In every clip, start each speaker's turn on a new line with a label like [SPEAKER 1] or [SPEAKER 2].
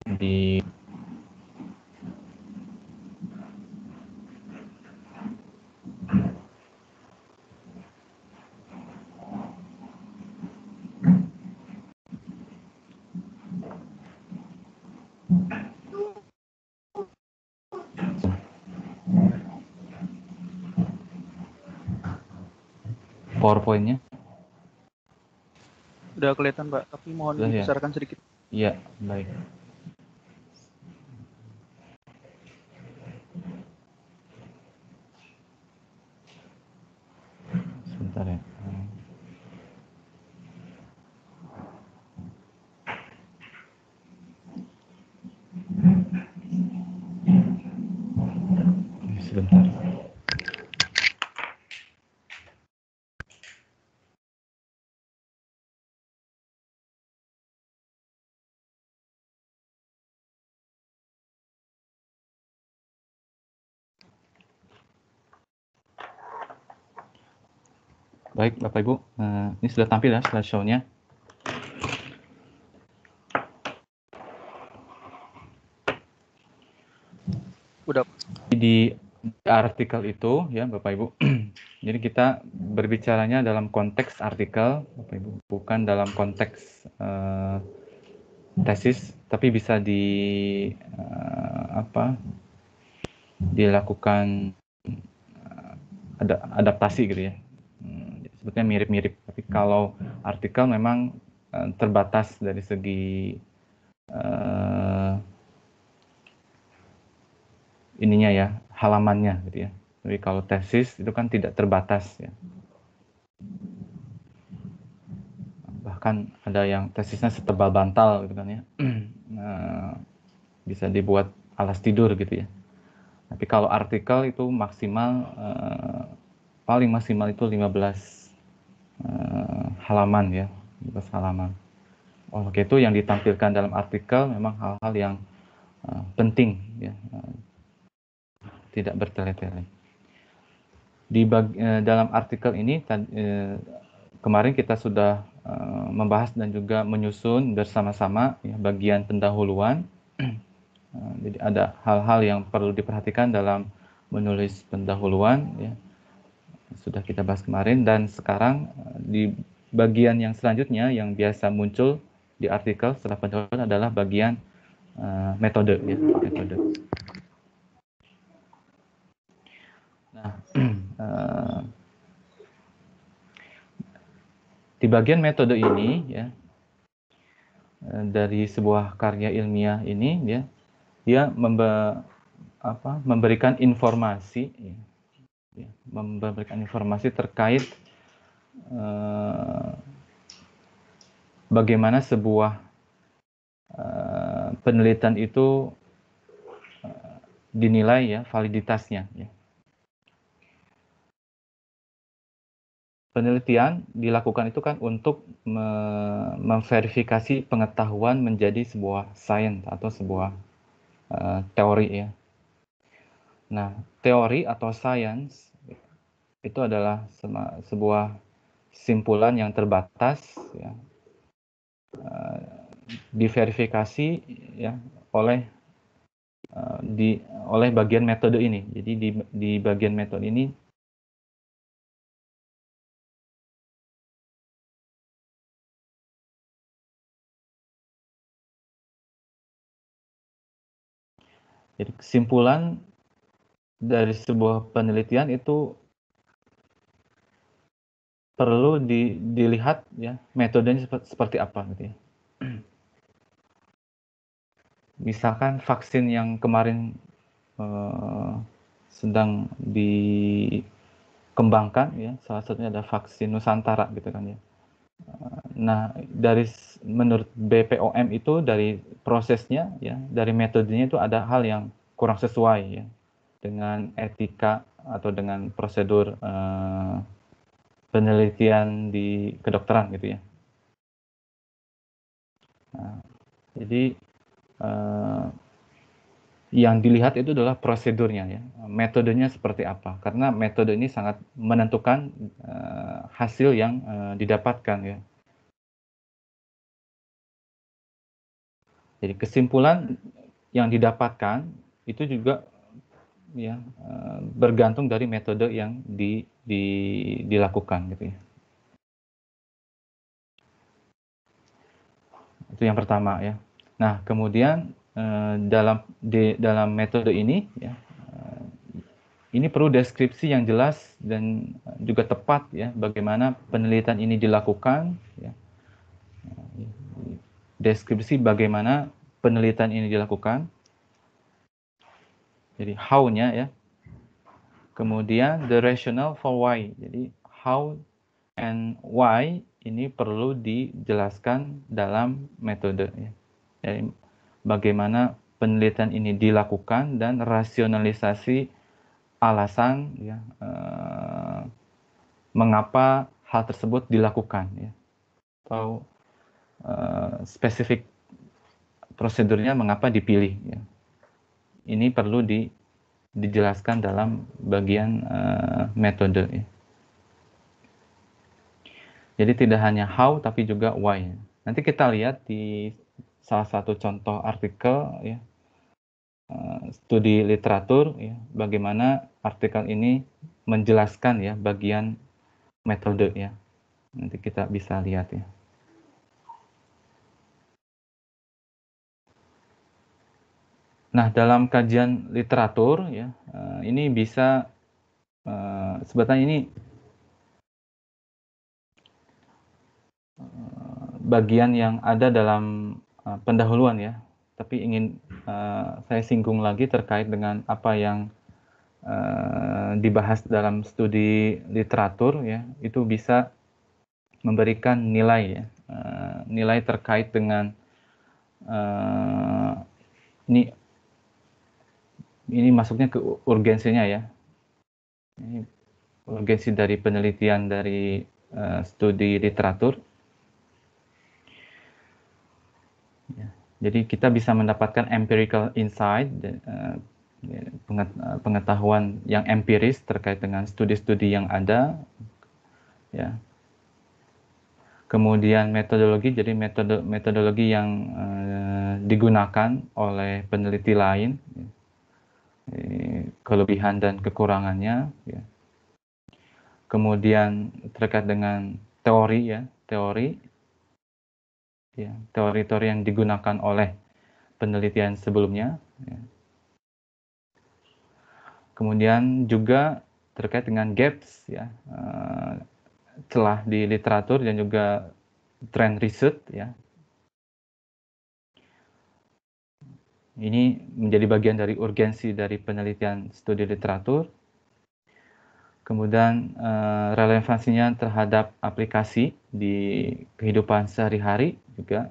[SPEAKER 1] di PowerPoint-nya.
[SPEAKER 2] Udah kelihatan, Pak, tapi mohon
[SPEAKER 1] Sudah ya?
[SPEAKER 2] dibesarkan sedikit.
[SPEAKER 1] Iya, baik. Sebentar ya. Sebentar. Baik, Bapak Ibu, ini sudah tampil ya slideshow-nya.
[SPEAKER 2] Udah.
[SPEAKER 1] Di artikel itu ya Bapak Ibu, jadi kita berbicaranya dalam konteks artikel, Bapak Ibu, bukan dalam konteks tesis, tapi bisa dilakukan adaptasi gitu ya. Sebetulnya mirip-mirip, tapi kalau artikel memang terbatas dari segi ininya ya, halamannya gitu ya. Tapi kalau tesis itu kan tidak terbatas ya. Bahkan ada yang tesisnya setebal bantal gitu kan ya. Bisa dibuat alas tidur gitu ya. Tapi kalau artikel itu maksimal paling maksimal itu 15 halaman ya, 15 halaman. Oke, itu yang ditampilkan dalam artikel memang hal-hal yang penting ya, tidak bertele-tele. Dalam artikel ini kemarin kita sudah membahas dan juga menyusun bersama-sama ya, bagian pendahuluan. Jadi ada hal-hal yang perlu diperhatikan dalam menulis pendahuluan ya. Sudah kita bahas kemarin, dan sekarang di bagian yang selanjutnya yang biasa muncul di artikel setelah pendahuluan adalah bagian metode ya, metode. Nah, di bagian metode ini ya, dari sebuah karya ilmiah ini ya, dia memberikan informasi ya, memberikan informasi terkait bagaimana sebuah penelitian itu dinilai ya, validitasnya ya. Penelitian dilakukan itu kan untuk memverifikasi pengetahuan menjadi sebuah sains atau sebuah teori ya. Nah, teori atau sains itu adalah sebuah simpulan yang terbatas ya, diverifikasi ya oleh bagian metode ini. Jadi di bagian metode ini jadi kesimpulan dari sebuah penelitian itu perlu dilihat ya metodenya seperti apa gitu ya. Misalkan vaksin yang kemarin sedang dikembangkan ya, salah satunya ada vaksin Nusantara gitu kan ya. Nah, menurut BPOM itu dari prosesnya ya, dari metodenya itu ada hal yang kurang sesuai ya dengan etika atau dengan prosedur penelitian di kedokteran gitu ya. Nah, jadi yang dilihat itu adalah prosedurnya ya, metodenya seperti apa, karena metode ini sangat menentukan hasil yang didapatkan ya. Jadi kesimpulan yang didapatkan itu juga ya bergantung dari metode yang dilakukan gitu ya. Itu yang pertama ya. Nah, kemudian dalam metode ini ya, ini perlu deskripsi yang jelas dan juga tepat ya, bagaimana penelitian ini dilakukan ya. Deskripsi bagaimana penelitian ini dilakukan. Jadi how-nya ya. Kemudian the rationale for why. Jadi how and why ini perlu dijelaskan dalam metode ya. Jadi bagaimana penelitian ini dilakukan dan rasionalisasi alasan ya, mengapa hal tersebut dilakukan ya, atau spesifik prosedurnya mengapa dipilih ya. Ini perlu dijelaskan dalam bagian metode ya. Jadi tidak hanya how tapi juga why. Nanti kita lihat di salah satu contoh artikel ya, studi literatur ya, bagaimana artikel ini menjelaskan ya bagian metode ya. Nanti kita bisa lihat ya. Nah, dalam kajian literatur ya, ini bisa sebetulnya ini bagian yang ada dalam pendahuluan ya, tapi ingin saya singgung lagi terkait dengan apa yang dibahas dalam studi literatur ya, itu bisa memberikan nilai ya, nilai terkait dengan ini masuknya ke urgensinya ya. Ini urgensi dari penelitian dari studi literatur. Ya, jadi kita bisa mendapatkan empirical insight, pengetahuan yang empiris terkait dengan studi-studi yang ada. Ya. Kemudian metodologi, jadi metodologi yang digunakan oleh peneliti lain, kelebihan dan kekurangannya. Ya. Kemudian terkait dengan teori ya, teori-teori yang digunakan oleh penelitian sebelumnya. Ya. Kemudian juga terkait dengan gaps ya, celah di literatur dan juga trend research ya. Ini menjadi bagian dari urgensi dari penelitian studi literatur. Kemudian relevansinya terhadap aplikasi di kehidupan sehari-hari juga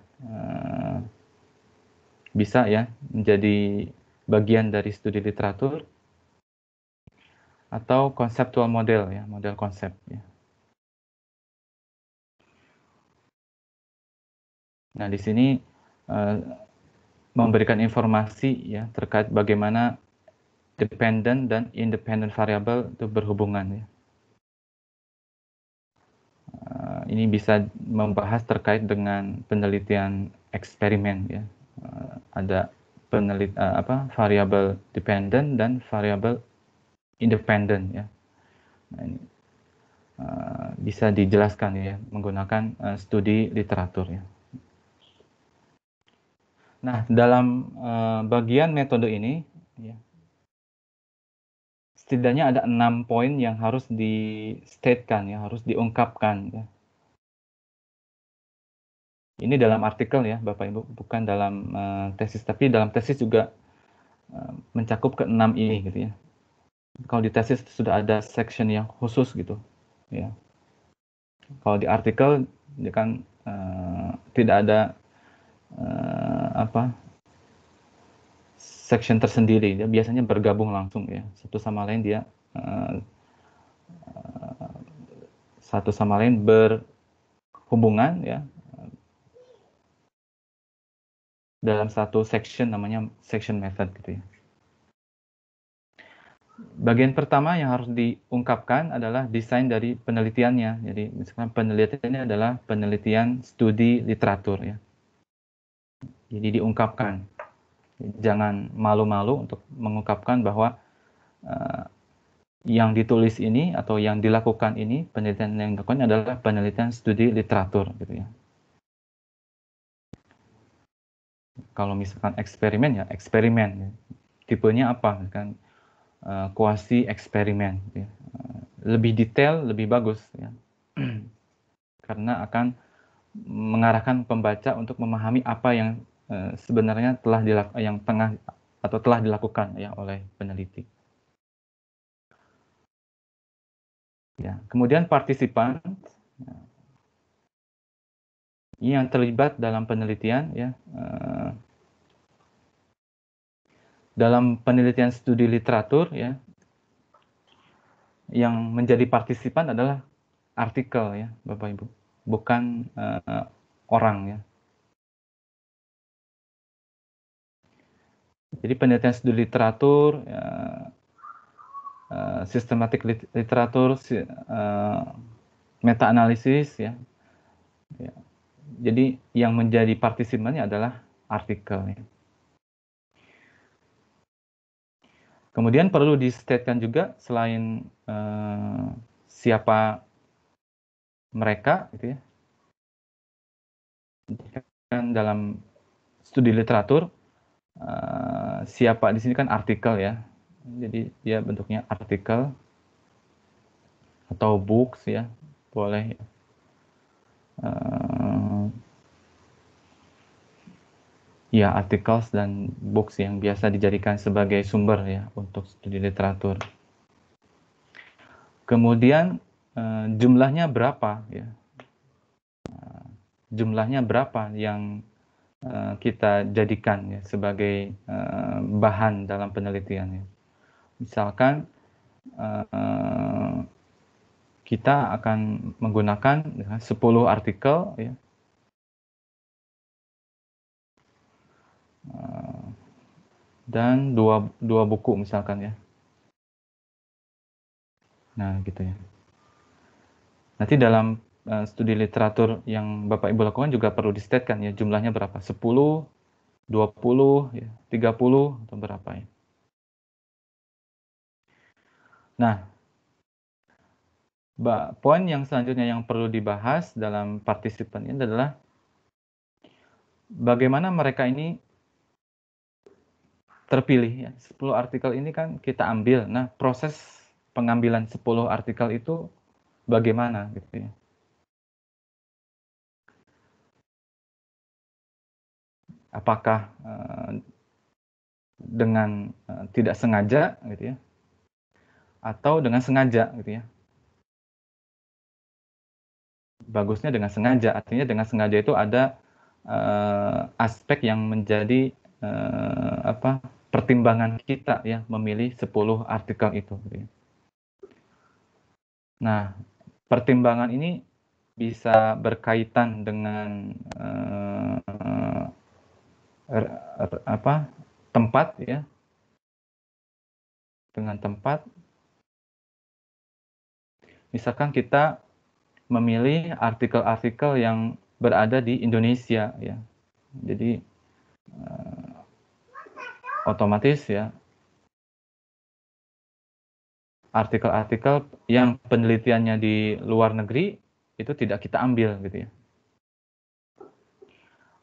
[SPEAKER 1] bisa ya menjadi bagian dari studi literatur, atau konseptual model ya, model konsep ya. Nah, di sini memberikan informasi ya terkait bagaimana dependent dan independent variable itu berhubungan ya. Ini bisa membahas terkait dengan penelitian eksperimen ya. Ada variabel dependent dan variabel independent ya. Nah, ini bisa dijelaskan ya menggunakan studi literatur ya. Nah, dalam bagian metode ini ya, setidaknya ada 6 poin yang harus di-statekan ya, harus diungkapkan ya. Ini dalam artikel ya, Bapak Ibu, bukan dalam tesis, tapi dalam tesis juga mencakup ke 6 ini gitu ya. Kalau di tesis sudah ada section yang khusus gitu ya. Kalau di artikel dia kan tidak ada section tersendiri, dia biasanya bergabung langsung ya, satu sama lain dia satu sama lain berhubungan ya dalam satu section, namanya section method gitu ya. Bagian pertama yang harus diungkapkan adalah desain dari penelitiannya. Jadi misalkan penelitiannya adalah penelitian studi literatur ya. Jadi diungkapkan. Jangan malu-malu untuk mengungkapkan bahwa yang ditulis ini atau yang dilakukan ini, penelitian yang dilakukan adalah penelitian studi literatur gitu ya. Kalau misalkan eksperimen ya eksperimen ya. Tipenya apa kan, kuasi eksperimen ya. Lebih detail lebih bagus ya. Karena akan mengarahkan pembaca untuk memahami apa yang sebenarnya telah dilakukan ya oleh peneliti. Ya, kemudian partisipan yang terlibat dalam penelitian ya, dalam penelitian studi literatur ya, yang menjadi partisipan adalah artikel ya, Bapak Ibu, bukan orang ya. Jadi penelitian studi literatur, ya, sistematik literatur, meta-analisis ya. Ya. Jadi yang menjadi partisipannya adalah artikel. Ya. Kemudian perlu di-statekan juga selain siapa mereka, gitu ya. Kan dalam studi literatur siapa di sini kan artikel ya. Jadi dia bentuknya artikel atau books ya, boleh. Ya, articles dan books yang biasa dijadikan sebagai sumber ya untuk studi literatur. Kemudian jumlahnya berapa ya? Jumlahnya berapa yang kita jadikan ya sebagai bahan dalam penelitian ya. Misalkan kita akan menggunakan ya, 10 artikel ya. Dan dua buku misalkan ya. Nah, gitu ya. Nanti dalam studi literatur yang Bapak Ibu lakukan juga perlu di-statekan ya jumlahnya berapa? 10, 20, ya, 30 atau berapa ya. Nah, poin yang selanjutnya yang perlu dibahas dalam partisipan ini adalah bagaimana mereka ini terpilih ya. 10 artikel ini kan kita ambil. Nah, proses pengambilan 10 artikel itu bagaimana gitu ya. Apakah dengan tidak sengaja gitu ya. Atau dengan sengaja gitu ya. Bagusnya dengan sengaja, artinya dengan sengaja itu ada aspek yang menjadi pertimbangan kita ya memilih 10 artikel itu. Nah, pertimbangan ini bisa berkaitan dengan tempat ya, dengan tempat. Misalkan kita memilih artikel-artikel yang berada di Indonesia ya, jadi otomatis ya artikel-artikel yang penelitiannya di luar negeri itu tidak kita ambil gitu ya.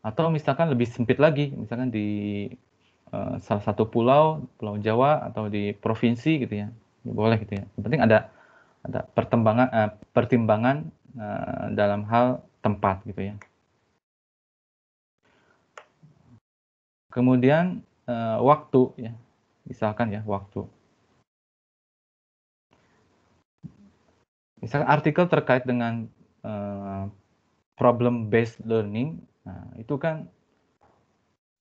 [SPEAKER 1] Atau misalkan lebih sempit lagi, misalkan di salah satu pulau Jawa atau di provinsi gitu ya, boleh gitu ya. Yang penting ada pertimbangan dalam hal tempat gitu ya. Kemudian waktu ya, misalkan ya waktu. Misalkan artikel terkait dengan problem based learning, nah itu kan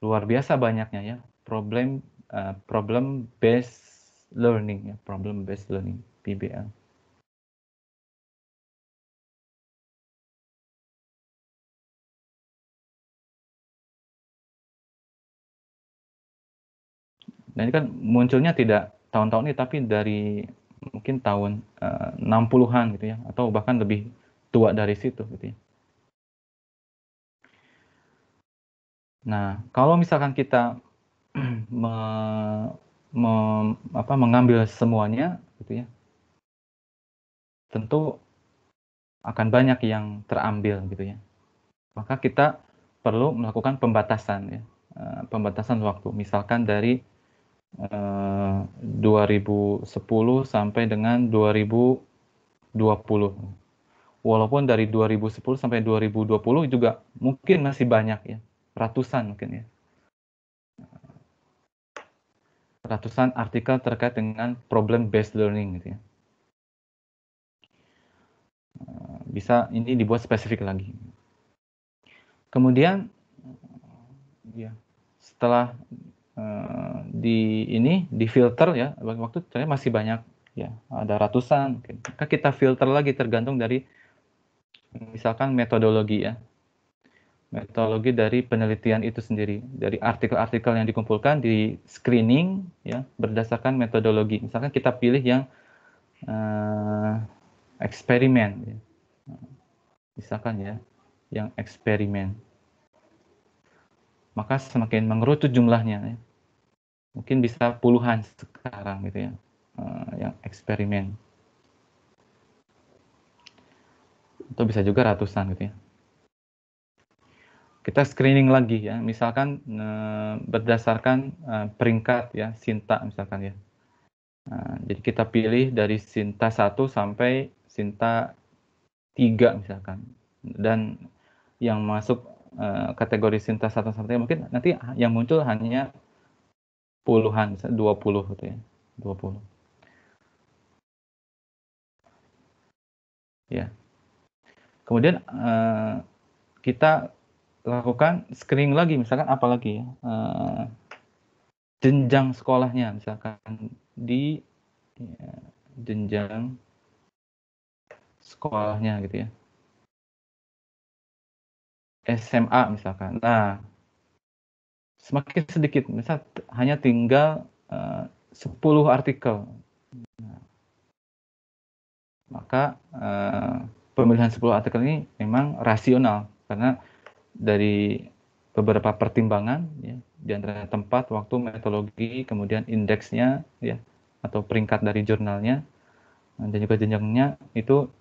[SPEAKER 1] luar biasa banyaknya ya, problem based learning ya, problem based learning PBL. Nah ini kan munculnya tidak tahun-tahun ini tapi dari mungkin tahun 60-an gitu ya, atau bahkan lebih tua dari situ gitu ya. Nah, kalau misalkan kita mengambil semuanya, gitu ya, tentu akan banyak yang terambil, gitu ya. Maka kita perlu melakukan pembatasan, ya, pembatasan waktu. Misalkan dari 2010 sampai dengan 2020. Walaupun dari 2010 sampai 2020 juga mungkin masih banyak ya, ratusan mungkin ya. Ratusan artikel terkait dengan problem based learning gitu ya. Bisa ini dibuat spesifik lagi. Kemudian ya, setelah di filter ya, waktu ternyata masih banyak ya, ada ratusan mungkin. Maka kita filter lagi tergantung dari misalkan metodologi ya. Metodologi dari penelitian itu sendiri, dari artikel-artikel yang dikumpulkan di screening ya berdasarkan metodologi. Misalkan kita pilih yang eksperimen ya. Misalkan ya yang eksperimen, maka semakin mengerucut jumlahnya ya. Mungkin bisa puluhan sekarang gitu ya, yang eksperimen, atau bisa juga ratusan gitu ya. Kita screening lagi ya, misalkan berdasarkan peringkat ya, Sinta misalkan ya. Jadi kita pilih dari Sinta 1 sampai Sinta 3 misalkan. Dan yang masuk kategori Sinta 1 sampai 3 mungkin nanti yang muncul hanya puluhan, misalnya 20 gitu ya. 20. Ya. Kemudian kita lakukan screening lagi, misalkan apa lagi ya, jenjang sekolahnya, misalkan di ya, jenjang sekolahnya gitu ya, SMA misalkan. Nah, semakin sedikit, misal hanya tinggal 10 artikel. Nah, maka pemilihan 10 artikel ini memang rasional karena dari beberapa pertimbangan ya, di antara tempat, waktu, metodologi, kemudian indeksnya ya, atau peringkat dari jurnalnya, dan juga jenjangnya itu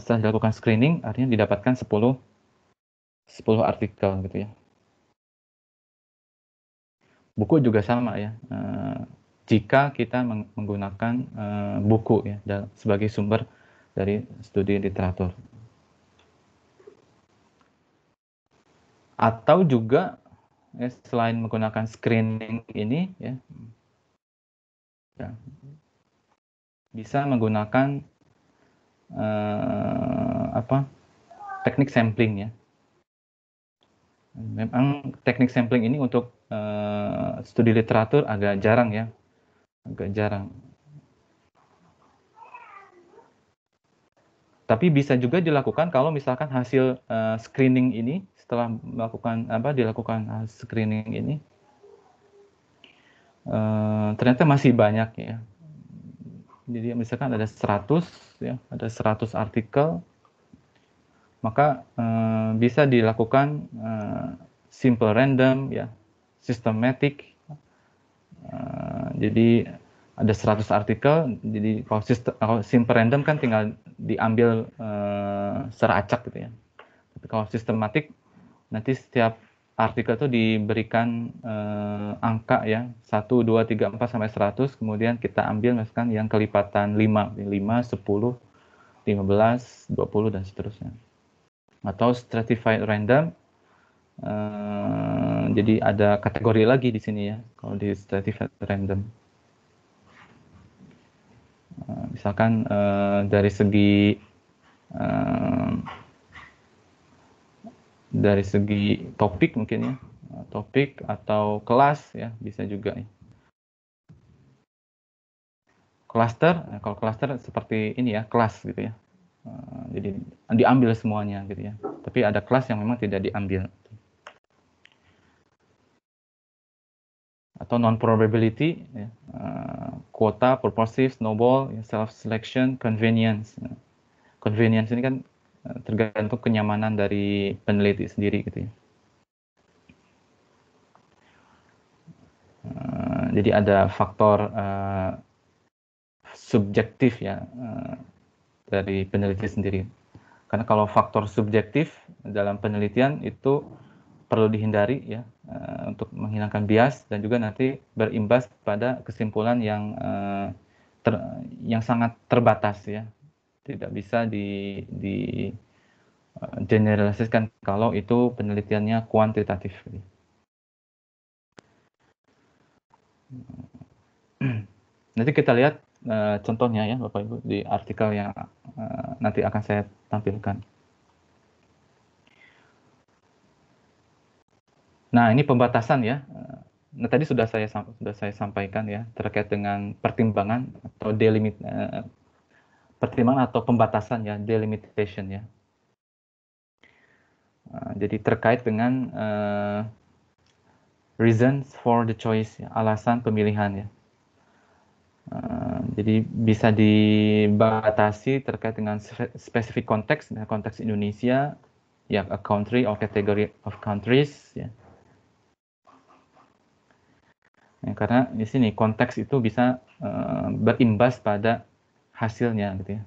[SPEAKER 1] setelah dilakukan screening artinya didapatkan 10 artikel gitu ya. Buku juga sama ya. Jika kita menggunakan buku ya sebagai sumber dari studi literatur. Atau juga ya, selain menggunakan screening ini ya, bisa menggunakan teknik sampling ya. Memang teknik sampling ini untuk studi literatur agak jarang ya, agak jarang. Tapi bisa juga dilakukan kalau misalkan hasil screening ini setelah dilakukan screening ini ternyata masih banyak ya. Jadi misalkan ada 100 ya, ada 100 artikel, maka bisa dilakukan simple random ya, systematic. Jadi ada 100 artikel, jadi kalau simple random kan tinggal diambil secara acak gitu ya. Tapi kalau sistematik nanti setiap artikel itu diberikan angka ya, 1, 2, 3, 4 sampai 100, kemudian kita ambil misalkan yang kelipatan 5, 10, 15, 20 dan seterusnya. Atau stratified random, jadi ada kategori lagi di sini ya kalau di stratified random. Misalkan dari segi topik mungkin ya, topik atau kelas ya, bisa juga ya. Cluster, kalau cluster seperti ini ya, kelas gitu ya. Jadi diambil semuanya gitu ya. Tapi ada kelas yang memang tidak diambil. Atau non-probability, ya. Quota, purposive, snowball, self-selection, convenience. Convenience ini kan tergantung kenyamanan dari peneliti sendiri gitu ya. Jadi ada faktor subjektif ya dari peneliti sendiri. Karena kalau faktor subjektif dalam penelitian itu perlu dihindari ya untuk menghilangkan bias dan juga nanti berimbas pada kesimpulan yang sangat terbatas ya. Tidak bisa di generalisasikan kalau itu penelitiannya kuantitatif. Nanti kita lihat contohnya ya Bapak Ibu di artikel yang nanti akan saya tampilkan. Nah, ini pembatasan ya. Nah, tadi sudah saya sampaikan ya terkait dengan pertimbangan atau pertimbangan atau pembatasan ya, delimitation ya. Jadi terkait dengan reasons for the choice, ya, alasan pemilihan ya. Jadi bisa dibatasi terkait dengan spesifik konteks, konteks Indonesia, ya a country or category of countries ya. Ya, karena di sini konteks itu bisa berimbas pada hasilnya gitu ya.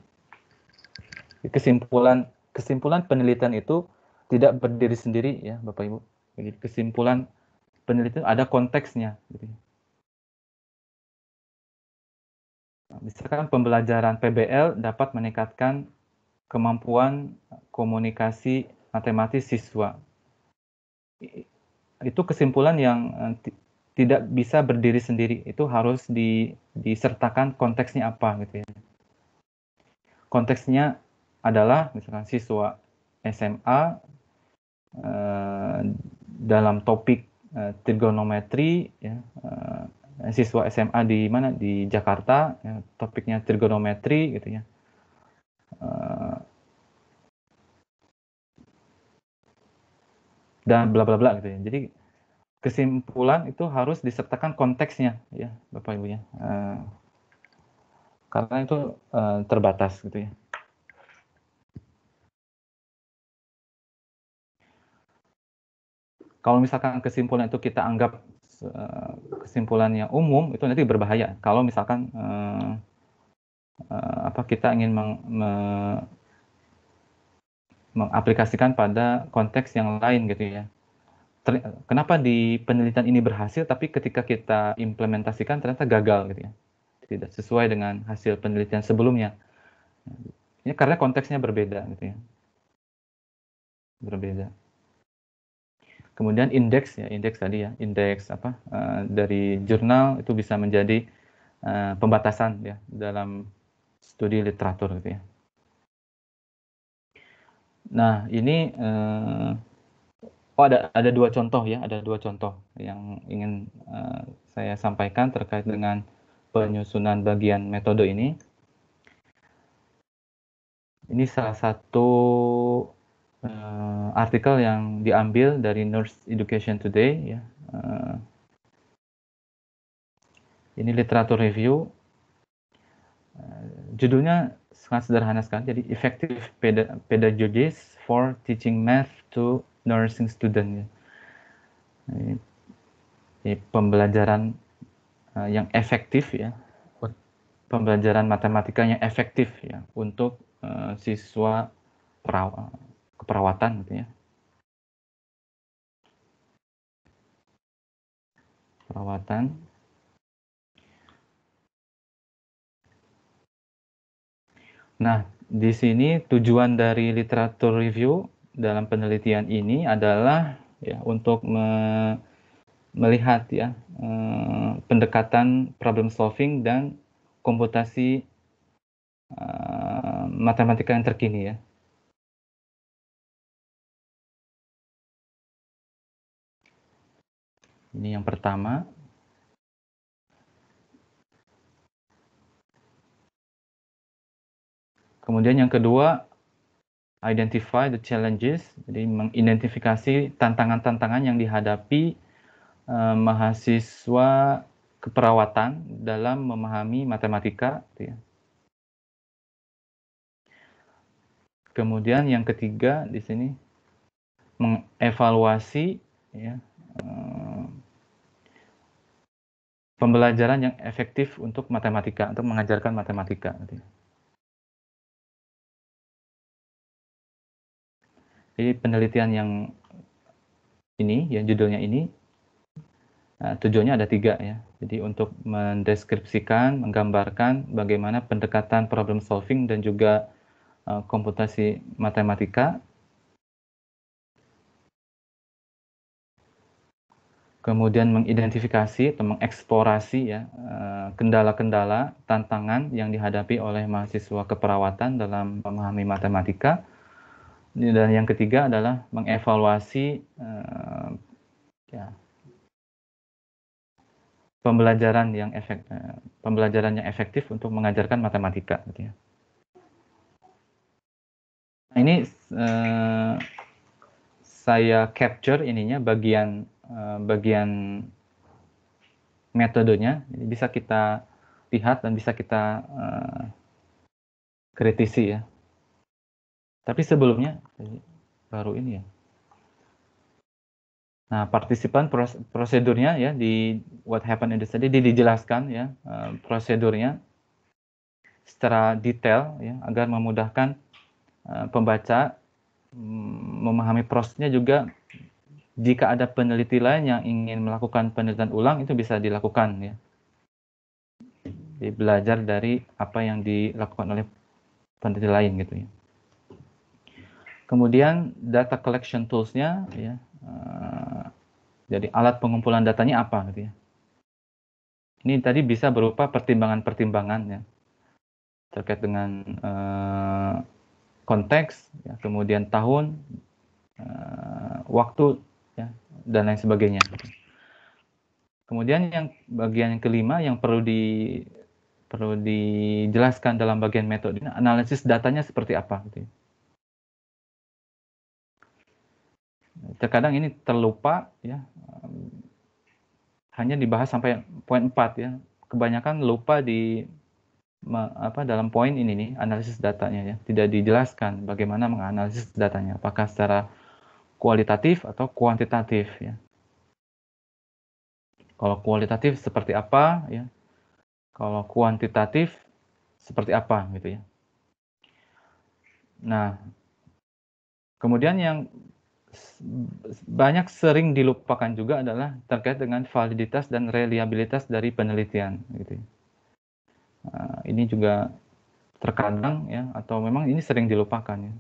[SPEAKER 1] Kesimpulan penelitian itu tidak berdiri sendiri ya Bapak Ibu. Jadi kesimpulan penelitian ada konteksnya gitu ya. Misalkan pembelajaran PBL dapat meningkatkan kemampuan komunikasi matematis siswa. Itu kesimpulan yang tidak bisa berdiri sendiri. Itu harus disertakan konteksnya apa gitu ya. Konteksnya adalah misalkan siswa SMA dalam topik trigonometri ya, siswa SMA di mana di Jakarta ya, topiknya trigonometri gitu ya, dan bla bla bla gitu ya. Jadi kesimpulan itu harus disertakan konteksnya ya Bapak Ibu ya, karena itu terbatas gitu ya. Kalau misalkan kesimpulan itu kita anggap kesimpulan yang umum, itu nanti berbahaya. Kalau misalkan kita ingin mengaplikasikan pada konteks yang lain gitu ya. Kenapa di penelitian ini berhasil, tapi ketika kita implementasikan ternyata gagal gitu ya. Tidak sesuai dengan hasil penelitian sebelumnya. Ya, karena konteksnya berbeda gitu ya. Berbeda. Kemudian indeks ya, indeks tadi ya, indeks dari jurnal itu bisa menjadi pembatasan ya dalam studi literatur gitu ya. Nah, ini ada dua contoh ya, ada dua contoh yang ingin saya sampaikan terkait dengan penyusunan bagian metode ini. Ini salah satu artikel yang diambil dari Nurse Education Today ya. Ini literatur review. Judulnya sangat sederhana sekali. Jadi Effective Pedagogies for Teaching Math to Nursing Student. Ini pembelajaran yang efektif ya. Pembelajaran matematika yang efektif ya untuk siswa keperawatan gitu ya. Perawatan. Nah, di sini tujuan dari literatur review dalam penelitian ini adalah ya untuk melihat ya pendekatan problem solving dan komputasi matematika yang terkini ya. Ini yang pertama. Kemudian yang kedua, identify the challenges, jadi mengidentifikasi tantangan-tantangan yang dihadapi mahasiswa keperawatan dalam memahami matematika. Gitu ya. Kemudian yang ketiga di sini mengevaluasi ya, pembelajaran yang efektif untuk matematika, untuk mengajarkan matematika. Jadi penelitian yang ini, yang judulnya ini, tujuannya ada 3 ya. Jadi untuk mendeskripsikan, menggambarkan bagaimana pendekatan problem solving dan juga komputasi matematika. Kemudian mengidentifikasi atau mengeksplorasi ya kendala-kendala, tantangan yang dihadapi oleh mahasiswa keperawatan dalam memahami matematika. Dan yang ketiga adalah mengevaluasi pembelajaran yang efektif untuk mengajarkan matematika. Gitu ya. Nah, ini saya capture ininya bagian metodenya, jadi bisa kita lihat dan bisa kita kritisi ya. Tapi sebelumnya baru ini ya. Nah, partisipan prosedurnya ya di what happened in the study dijelaskan ya prosedurnya secara detail ya agar memudahkan pembaca memahami prosesnya. Juga jika ada peneliti lain yang ingin melakukan penelitian ulang itu bisa dilakukan ya. Jadi belajar dari apa yang dilakukan oleh peneliti lain gitu ya. Kemudian data collection tools-nya ya. Jadi alat pengumpulan datanya apa gitu ya. Ini tadi bisa berupa pertimbangan-pertimbangan ya terkait dengan konteks, ya, kemudian tahun, waktu, ya, dan lain sebagainya. Kemudian yang bagian yang kelima yang perlu dijelaskan dalam bagian metode ini, analisis datanya seperti apa gitu ya. Terkadang ini terlupa ya, hanya dibahas sampai poin 4 ya. Kebanyakan lupa dalam poin ini nih, analisis datanya ya. Tidak dijelaskan bagaimana menganalisis datanya, apakah secara kualitatif atau kuantitatif ya. Kalau kualitatif seperti apa ya. Kalau kuantitatif seperti apa gitu ya. Nah, kemudian yang banyak sering dilupakan juga adalah terkait dengan validitas dan reliabilitas dari penelitian gitu ya. Ini juga terkadang ya, atau memang ini sering dilupakan ya.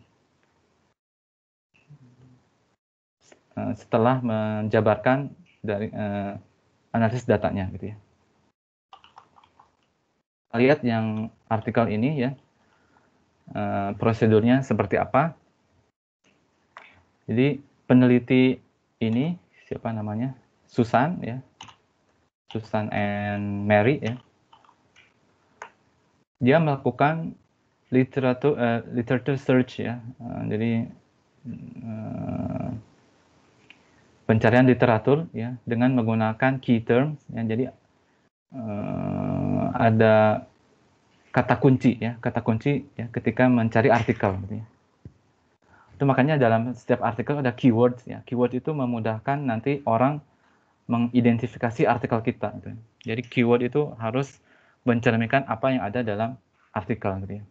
[SPEAKER 1] Setelah menjabarkan dari analisis datanya gitu ya. Lihat yang artikel ini ya, prosedurnya seperti apa. Jadi peneliti ini siapa namanya? Susan ya, Susan and Mary ya. Dia melakukan literature search ya. Jadi pencarian literatur ya dengan menggunakan key terms ya. Jadi ada kata kunci ya ketika mencari artikel gitu ya. Itu makanya dalam setiap artikel ada keywords ya. Keyword itu memudahkan nanti orang mengidentifikasi artikel kita gitu. Jadi keyword itu harus mencerminkan apa yang ada dalam artikel gitu ya.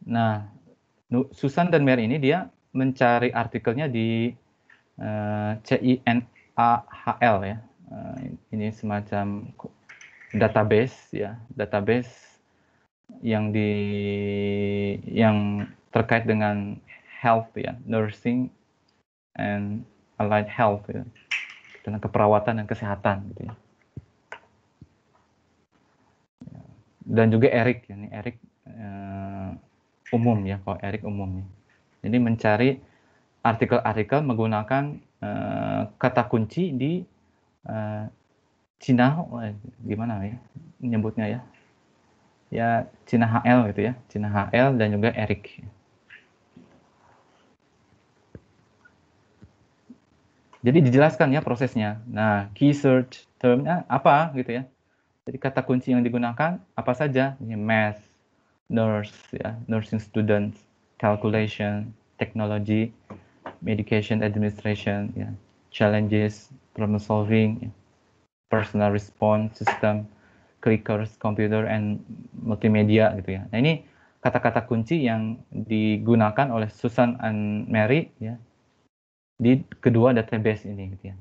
[SPEAKER 1] Nah, Susan dan Mary ini dia mencari artikelnya di CINAHL ya. Ini semacam database ya, database yang terkait dengan health ya, nursing and allied health ya, tentang keperawatan dan kesehatan gitu ya. Dan juga Eric, ini Eric umum ya, kalau Eric umum ya. Jadi mencari artikel-artikel menggunakan kata kunci di Cina, gimana ya menyebutnya ya? Ya Cina HL gitu ya, Cina HL dan juga Eric. Jadi dijelaskan ya prosesnya. Nah, key search termnya apa gitu ya. Jadi kata kunci yang digunakan apa saja? Ini math, nurse ya, nursing student, calculation, technology, medication administration ya, challenges, problem solving ya. personal response system, clickers, computer, and multimedia gitu ya. Nah ini kata-kata kunci yang digunakan oleh Susan and Mary ya di kedua database ini gitu ya.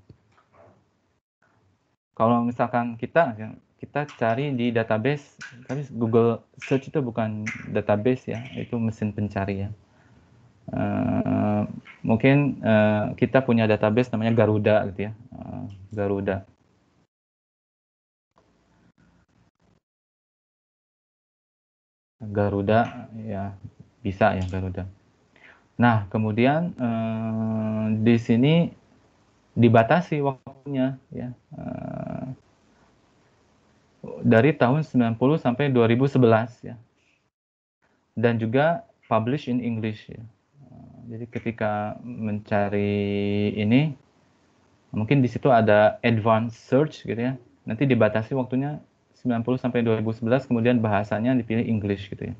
[SPEAKER 1] Kalau misalkan kita cari di database, tapi Google Search itu bukan database ya, itu mesin pencari ya. Mungkin kita punya database namanya Garuda gitu ya, Garuda. Garuda ya bisa ya Garuda. Nah kemudian di sini dibatasi waktunya ya. Dari tahun 90 sampai 2011 ya. Dan juga publish in English ya. Jadi ketika mencari ini mungkin di situ ada advanced search gitu ya. Nanti dibatasi waktunya 90 sampai 2011 kemudian bahasanya dipilih English gitu ya.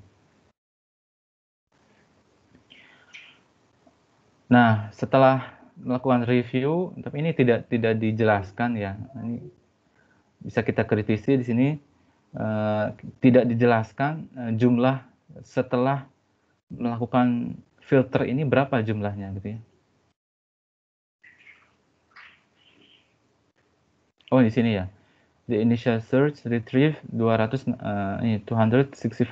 [SPEAKER 1] Nah, setelah melakukan review, tapi ini tidak dijelaskan ya. Ini bisa kita kritisi di sini tidak dijelaskan jumlah setelah melakukan filter ini berapa jumlahnya gitu ya. Oh di sini ya. The initial search retrieve 264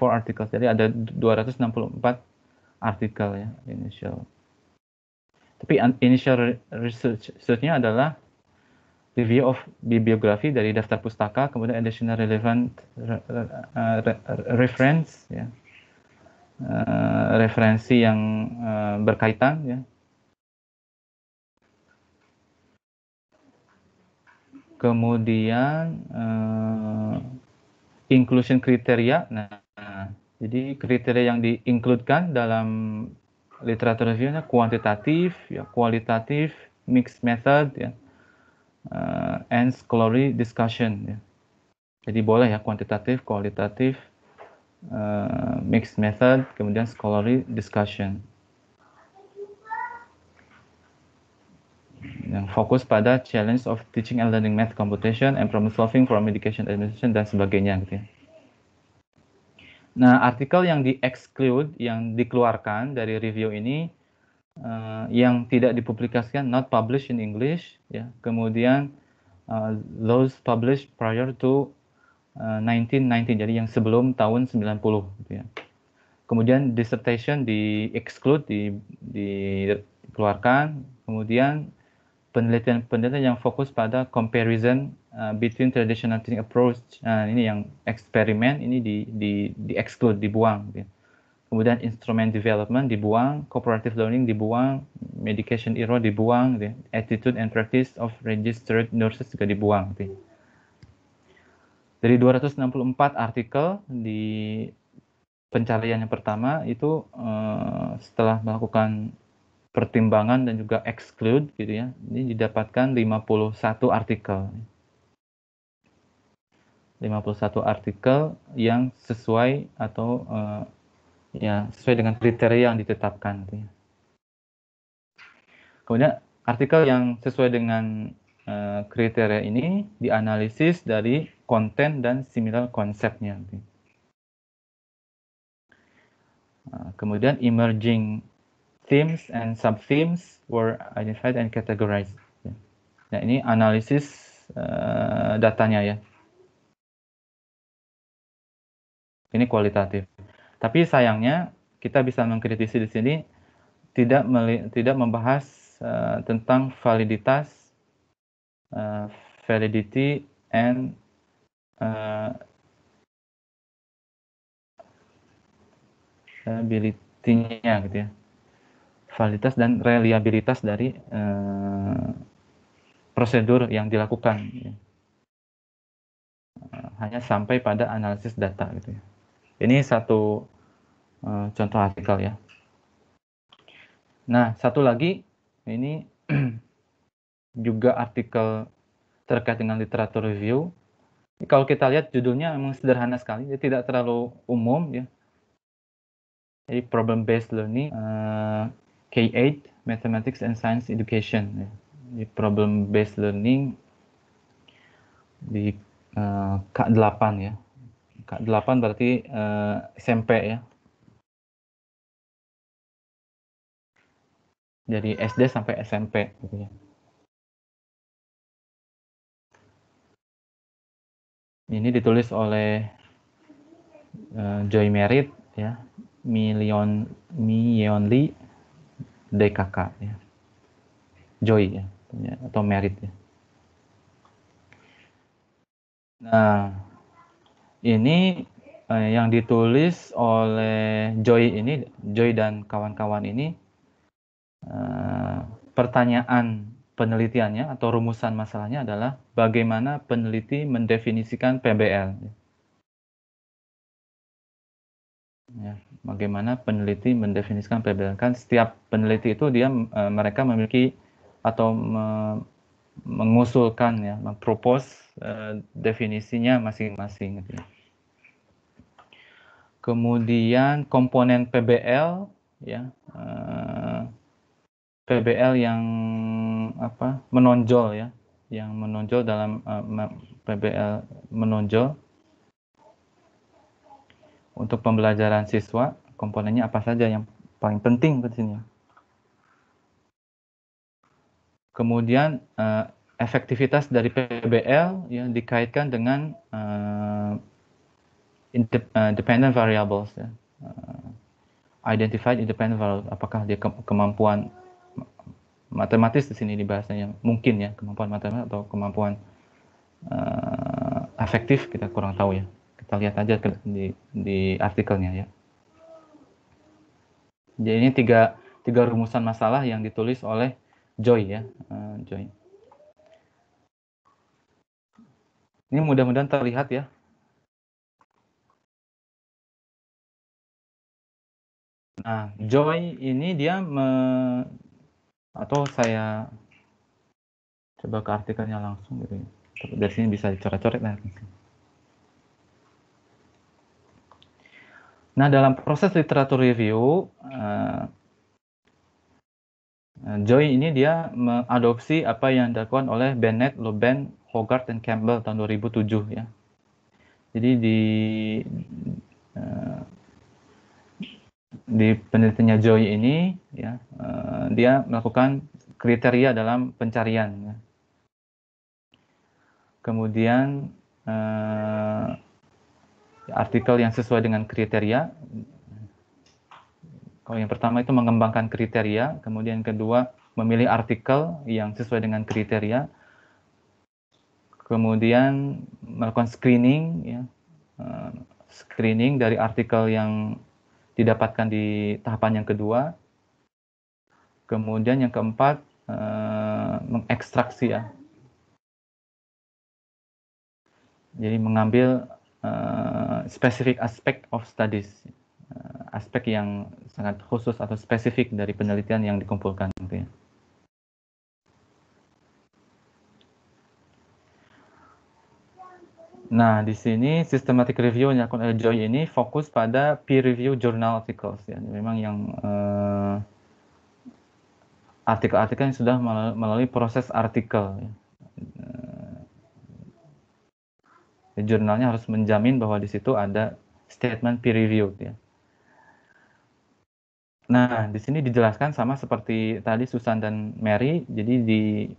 [SPEAKER 1] articles. Jadi ada 264 artikel ya initial. Tapi initial research-nya adalah review of bibliografi dari daftar pustaka, kemudian additional relevant reference ya. Referensi yang berkaitan ya. Kemudian inclusion kriteria. Nah, jadi kriteria yang di-includekan dalam literatur review-nya kuantitatif, ya, kualitatif, mixed method, ya, and scholarly discussion. Ya. Jadi boleh ya kuantitatif, kualitatif, mixed method, kemudian scholarly discussion. Yang fokus pada challenge of teaching and learning math computation and problem solving for education administration dan sebagainya gitu ya. Nah, artikel yang di-exclude, yang dikeluarkan dari review ini yang tidak dipublikasikan not published in English ya. Kemudian those published prior to 1990, jadi yang sebelum tahun 90 gitu ya. Kemudian dissertation di-exclude, dikeluarkan. Kemudian penelitian yang fokus pada comparison between traditional teaching approach, ini yang eksperimen ini di-exclude, dibuang. Gitu. Kemudian instrument development dibuang, cooperative learning dibuang, medication error dibuang, gitu. Attitude and practice of registered nurses juga dibuang. Gitu. Dari 264 artikel di pencarian yang pertama itu setelah melakukan pertimbangan dan juga exclude gitu ya. Ini didapatkan 51 artikel. 51 artikel yang sesuai atau ya sesuai dengan kriteria yang ditetapkan gitu ya. Kemudian artikel yang sesuai dengan kriteria ini dianalisis dari konten dan similar konsepnya. Gitu. Kemudian emerging themes and sub-themes were identified and categorized. Nah, ini analisis datanya ya. Ini kualitatif. Tapi sayangnya kita bisa mengkritisi di sini tidak membahas tentang validitas, validity and ability-nya gitu ya. Validitas dan reliabilitas dari prosedur yang dilakukan. Ya. Hanya sampai pada analisis data gitu ya. Ini satu contoh artikel ya. Nah, satu lagi ini juga artikel terkait dengan literatur review. Kalau kita lihat judulnya memang sederhana sekali, dia tidak terlalu umum ya. Jadi problem based learning K8 Mathematics and Science Education. Ya. Jadi problem based learning di K8 ya. K8 berarti SMP ya. Dari SD sampai SMP gitu ya. Ini ditulis oleh Joy Merit ya, Myeonli DKK ya. Joy ya, atau Merit ya. Nah, ini yang ditulis oleh Joy dan kawan-kawan ini, pertanyaan penelitiannya atau rumusan masalahnya adalah bagaimana peneliti mendefinisikan PBL. Ya, bagaimana peneliti mendefinisikan PBL? Kan setiap peneliti itu mereka memiliki atau mengusulkan ya, mempropose definisinya masing-masing gitu ya. Kemudian komponen PBL ya, PBL yang menonjol ya, yang menonjol dalam PBL menonjol untuk pembelajaran siswa, komponennya apa saja yang paling penting di sini. Kemudian efektivitas dari PBL ya dikaitkan dengan dependent variables ya. Identified independent variables, apakah dia kemampuan matematis di sini dibahasnya mungkin ya, kemampuan matematis atau kemampuan efektif, kita kurang tahu ya. Kita lihat aja di artikelnya ya. Jadi ini tiga rumusan masalah yang ditulis oleh Joy ya, Joy. Ini mudah-mudahan terlihat ya. Nah, Joy ini dia atau saya coba ke artikelnya langsung gitu ya. Dari sini bisa dicoret-coret lah. Nah, dalam proses literatur review, Joy ini dia mengadopsi apa yang dilakukan oleh Bennett, Loban, Hogarth, dan Campbell tahun 2007 ya. Jadi di penelitiannya Joy ini ya, dia melakukan kriteria dalam pencarian ya. Kemudian artikel yang sesuai dengan kriteria. Kalau yang pertama itu mengembangkan kriteria, kemudian kedua memilih artikel yang sesuai dengan kriteria, kemudian melakukan screening ya, screening dari artikel yang didapatkan di tahapan yang kedua, kemudian yang keempat mengekstraksi ya, jadi mengambil specific aspect of studies, aspek yang sangat khusus atau spesifik dari penelitian yang dikumpulkan gitu ya. Nah, di sini systematic review yang dilakukan oleh Joy ini fokus pada peer review journal articles ya. Memang yang artikel-artikel yang sudah melalui proses artikel ya. Jurnalnya harus menjamin bahwa di situ ada statement peer review ya. Nah, di sini dijelaskan sama seperti tadi Susan dan Mary, jadi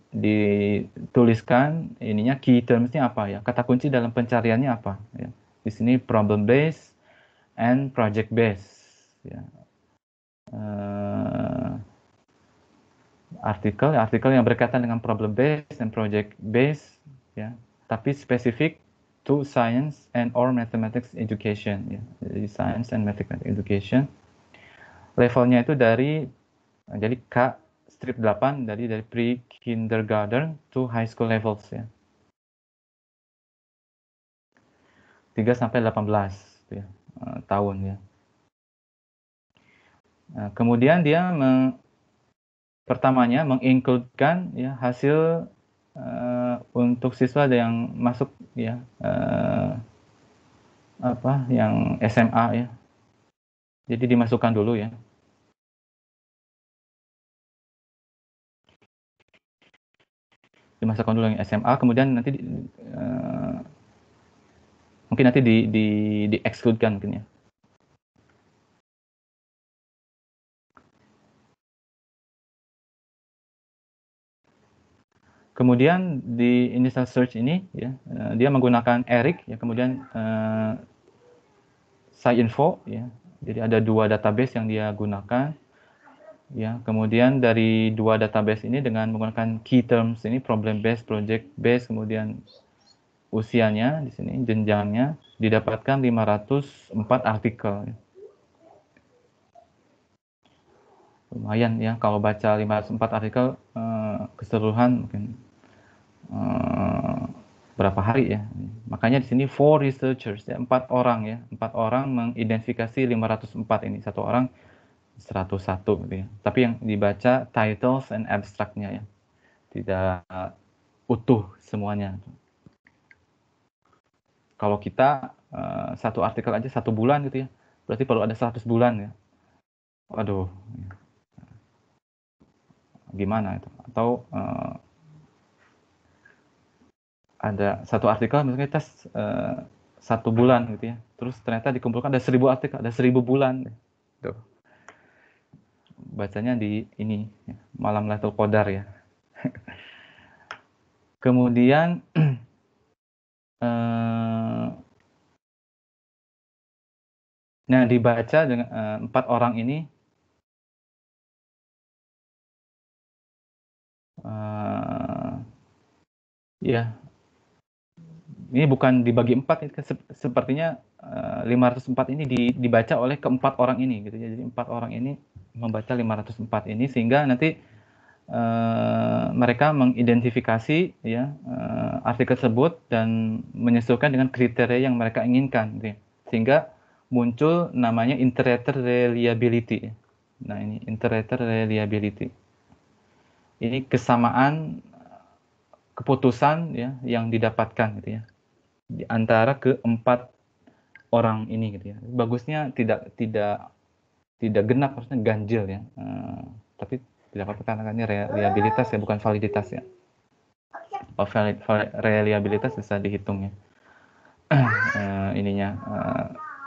[SPEAKER 1] dituliskan ininya key terms-nya apa ya, kata kunci dalam pencariannya apa ya. Di sini problem based and project based ya. Artikel yang berkaitan dengan problem based dan project based ya, tapi spesifik to science and or mathematics education ya. Jadi science and mathematics education. Levelnya itu jadi K strip 8 dari pre-kindergarten to high school levels ya. 3 sampai 18 ya, tahun ya. Nah, kemudian dia pertamanya mengincludekan ya hasil untuk siswa yang masuk ya yang SMA ya. Jadi dimasukkan dulu ya. Dimasukkan dulu yang SMA, kemudian nanti Mungkin nanti di exclude-kan mungkin ya. Kemudian di initial search ini ya, dia menggunakan Eric ya, kemudian SciInfo ya. Jadi ada 2 database yang dia gunakan ya. Kemudian dari 2 database ini dengan menggunakan key terms ini, problem based, project based, kemudian usianya di sini, jenjangnya, didapatkan 504 artikel. Lumayan ya kalau baca 504 artikel keseluruhan mungkin berapa hari ya. Makanya di sini 4 researchers ya, 4 orang ya. 4 orang mengidentifikasi 504 ini. Satu orang 101 gitu ya. Tapi yang dibaca titles and abstractnya ya. Tidak utuh semuanya. Kalau kita satu artikel aja 1 bulan gitu ya. Berarti perlu ada 100 bulan ya. Waduh. Gimana itu? Atau ada satu artikel misalnya kita 1 bulan gitu ya. Terus ternyata dikumpulkan ada 1000 artikel, ada 1000 bulan. Tuh. Bacanya di ini ya, Malam Lailatul Qadar ya. Kemudian nah dibaca dengan 4 orang ini ya ini bukan dibagi 4 sepertinya 504 ini dibaca oleh keempat orang ini gitu ya. Jadi 4 orang ini membaca 504 ini sehingga nanti mereka mengidentifikasi ya artikel tersebut dan menyesuaikan dengan kriteria yang mereka inginkan gitu ya. Sehingga muncul namanya iterator reliability. Nah, ini iterator reliability. Ini kesamaan keputusan ya yang didapatkan gitu ya di antara keempat orang ini gitu ya. Bagusnya tidak genap, harusnya ganjil ya. Tapi tidak apa-apa karena ini reliabilitas ya, bukan validitas ya. Reliabilitas bisa dihitung ya. Ininya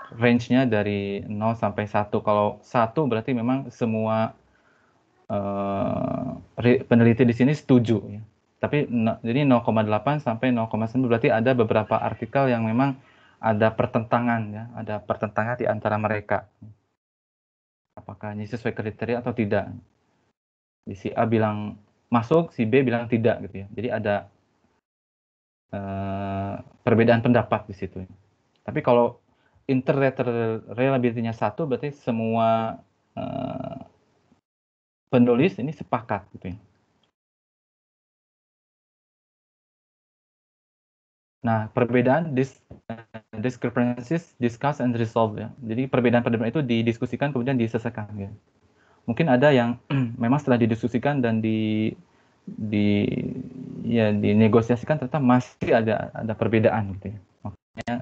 [SPEAKER 1] range-nya dari 0 sampai 1. Kalau 1 berarti memang semua peneliti di sini setuju ya. Tapi jadi 0,8 sampai 0,9 berarti ada beberapa artikel yang memang ada pertentangan ya, ada pertentangan di antara mereka. Apakah ini sesuai kriteria atau tidak? Di si A bilang masuk, si B bilang tidak gitu ya. Jadi ada perbedaan pendapat di situ. Tapi kalau reliability-nya 1 berarti semua penulis ini sepakat gitu ya. Nah, perbedaan discrepancies discuss and resolve ya. Jadi perbedaan-perbedaan itu didiskusikan kemudian diselesaikan ya. Mungkin ada yang memang setelah didiskusikan dan dinegosiasikan ternyata masih ada perbedaan gitu ya. Makanya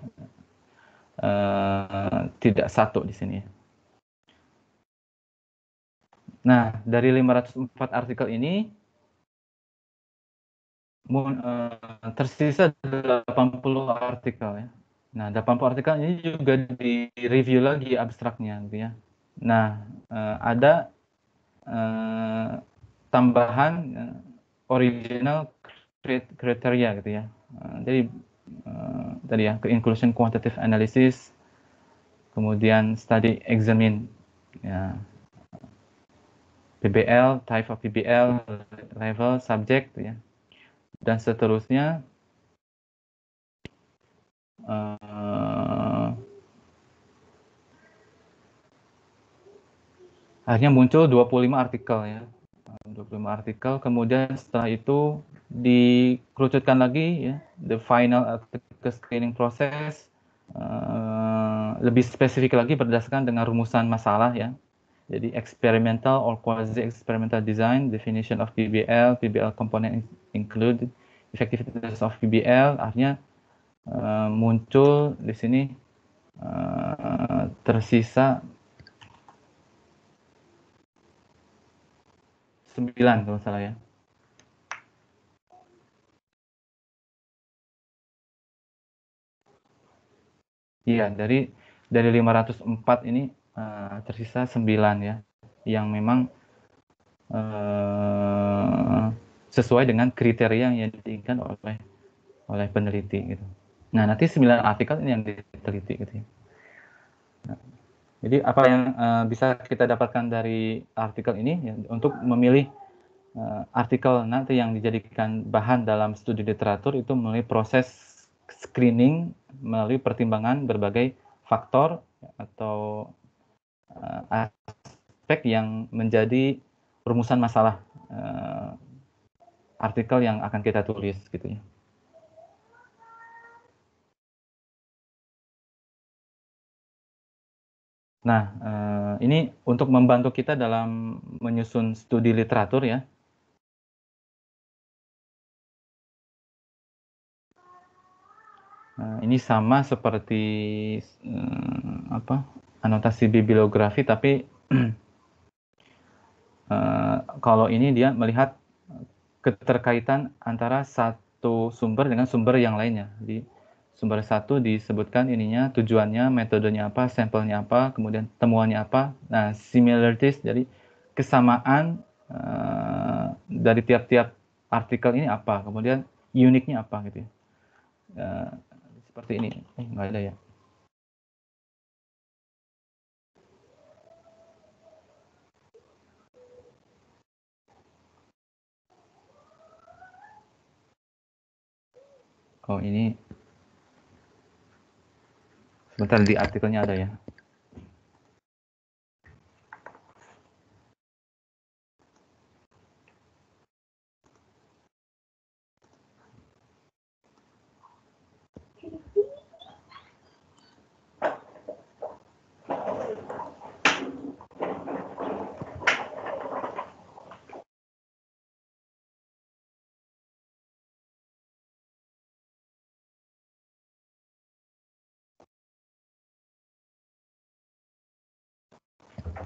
[SPEAKER 1] tidak satu di sini. Nah, dari 504 artikel ini tersisa 80 artikel ya. Nah, 80 artikel ini juga di-review lagi abstraknya gitu ya. Nah, ada tambahan original kriteria gitu ya. Jadi tadi ya, ke inclusion quantitative analysis, kemudian study examine ya, PBL, type of PBL, level, subject ya, dan seterusnya. Akhirnya muncul 25 artikel ya. 25 artikel, kemudian setelah itu dikerucutkan lagi ya, the final article screening process, lebih spesifik lagi berdasarkan dengan rumusan masalah ya. Jadi experimental or quasi experimental design, definition of PBL, PBL component include, effectiveness of PBL, akhirnya muncul di sini tersisa 9 kalau salah ya. Iya, dari 504 ini tersisa 9 ya, yang memang sesuai dengan kriteria yang diinginkan oleh peneliti gitu. Nah, nanti 9 artikel ini yang diteliti gitu ya. Nah, jadi apa yang bisa kita dapatkan dari artikel ini ya, untuk memilih artikel nanti yang dijadikan bahan dalam studi literatur itu melalui proses screening, melalui pertimbangan berbagai faktor atau aspek yang menjadi rumusan masalah artikel yang akan kita tulis gitu ya. Nah, ini untuk membantu kita dalam menyusun studi literatur ya. Ini sama seperti anotasi bibliografi, tapi kalau ini dia melihat keterkaitan antara satu sumber dengan sumber yang lainnya. Jadi sumber satu disebutkan ininya, tujuannya, metodenya apa, sampelnya apa, kemudian temuannya apa. Nah, similarities, jadi kesamaan dari tiap-tiap artikel ini apa, kemudian uniknya apa gitu ya. Seperti ini. Nggak ada ya. Oh, ini sebentar, di artikelnya ada ya.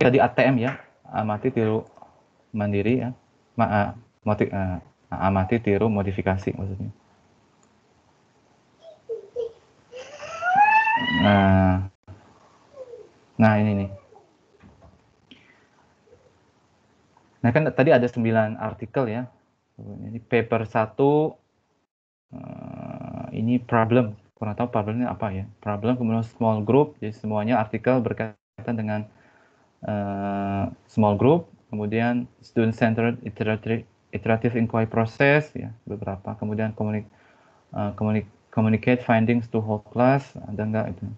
[SPEAKER 1] Tadi ATM ya, amati tiru mandiri ya, amati tiru modifikasi maksudnya. Nah ini nih. Nah kan tadi ada 9 artikel ya. Ini paper 1 ini problem. Kurang tahu problemnya apa ya. Problem, kemudian small group, jadi semuanya artikel berkaitan dengan small group, kemudian student centered iterative inquiry process ya, beberapa, kemudian communicate findings to whole class, ada enggak itu.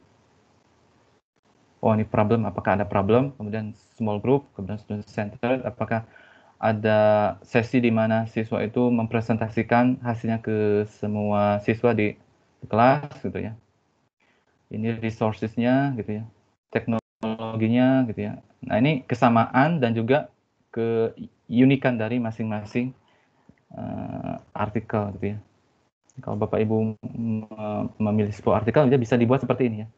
[SPEAKER 1] Oh, ini problem, apakah ada problem, kemudian small group, kemudian student centered, apakah ada sesi di mana siswa itu mempresentasikan hasilnya ke semua siswa di kelas gitu ya. Ini resources-nya gitu ya, teknologinya gitu ya. Nah, ini kesamaan dan juga keunikan dari masing-masing artikel gitu ya. Kalau Bapak Ibu memilih sebuah artikel, dia bisa dibuat seperti ini ya.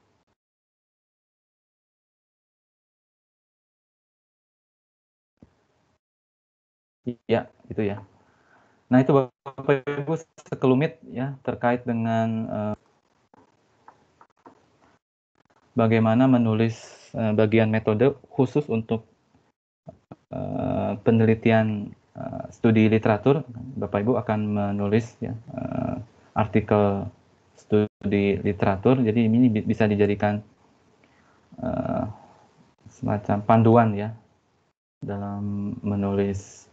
[SPEAKER 1] Iya, itu ya. Nah, itu Bapak Ibu sekelumit ya terkait dengan bagaimana menulis bagian metode khusus untuk penelitian studi literatur. Bapak Ibu akan menulis ya artikel studi literatur. Jadi ini bisa dijadikan semacam panduan ya dalam menulis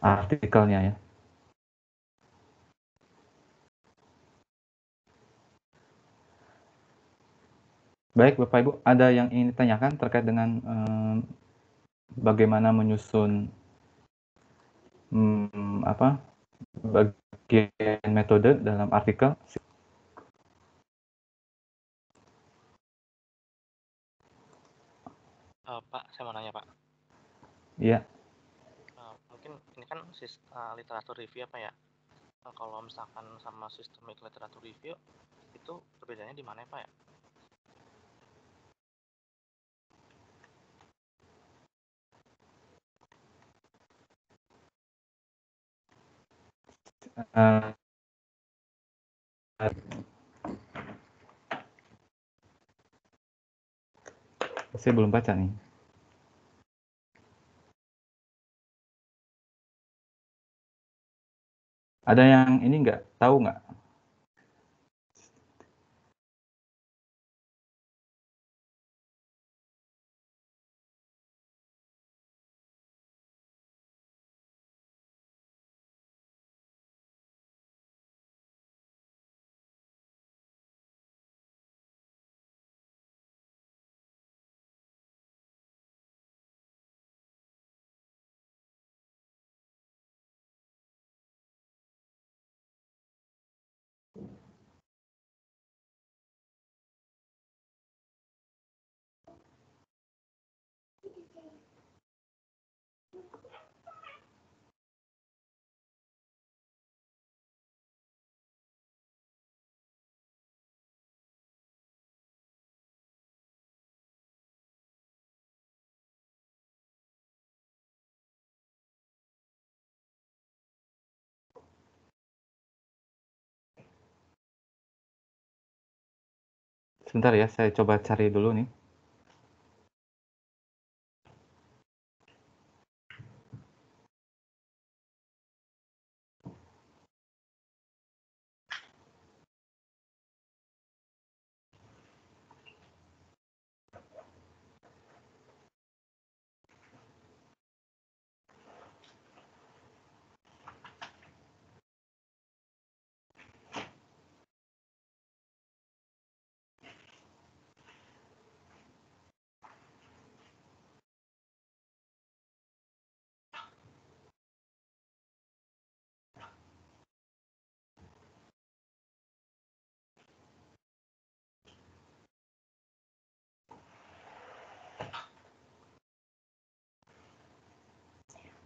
[SPEAKER 1] artikelnya ya. Baik Bapak Ibu, ada yang ingin ditanyakan terkait dengan bagaimana menyusun bagian metode dalam artikel?
[SPEAKER 2] Pak, saya mau nanya Pak.
[SPEAKER 1] Iya.
[SPEAKER 2] Mungkin ini kan literatur review apa ya? Kalau misalkan sama sistemik literatur review itu perbedaannya di mana ya Pak ya?
[SPEAKER 1] Saya belum baca nih. Ada yang ini nggak? Tahu nggak? Sebentar ya, saya coba cari dulu nih.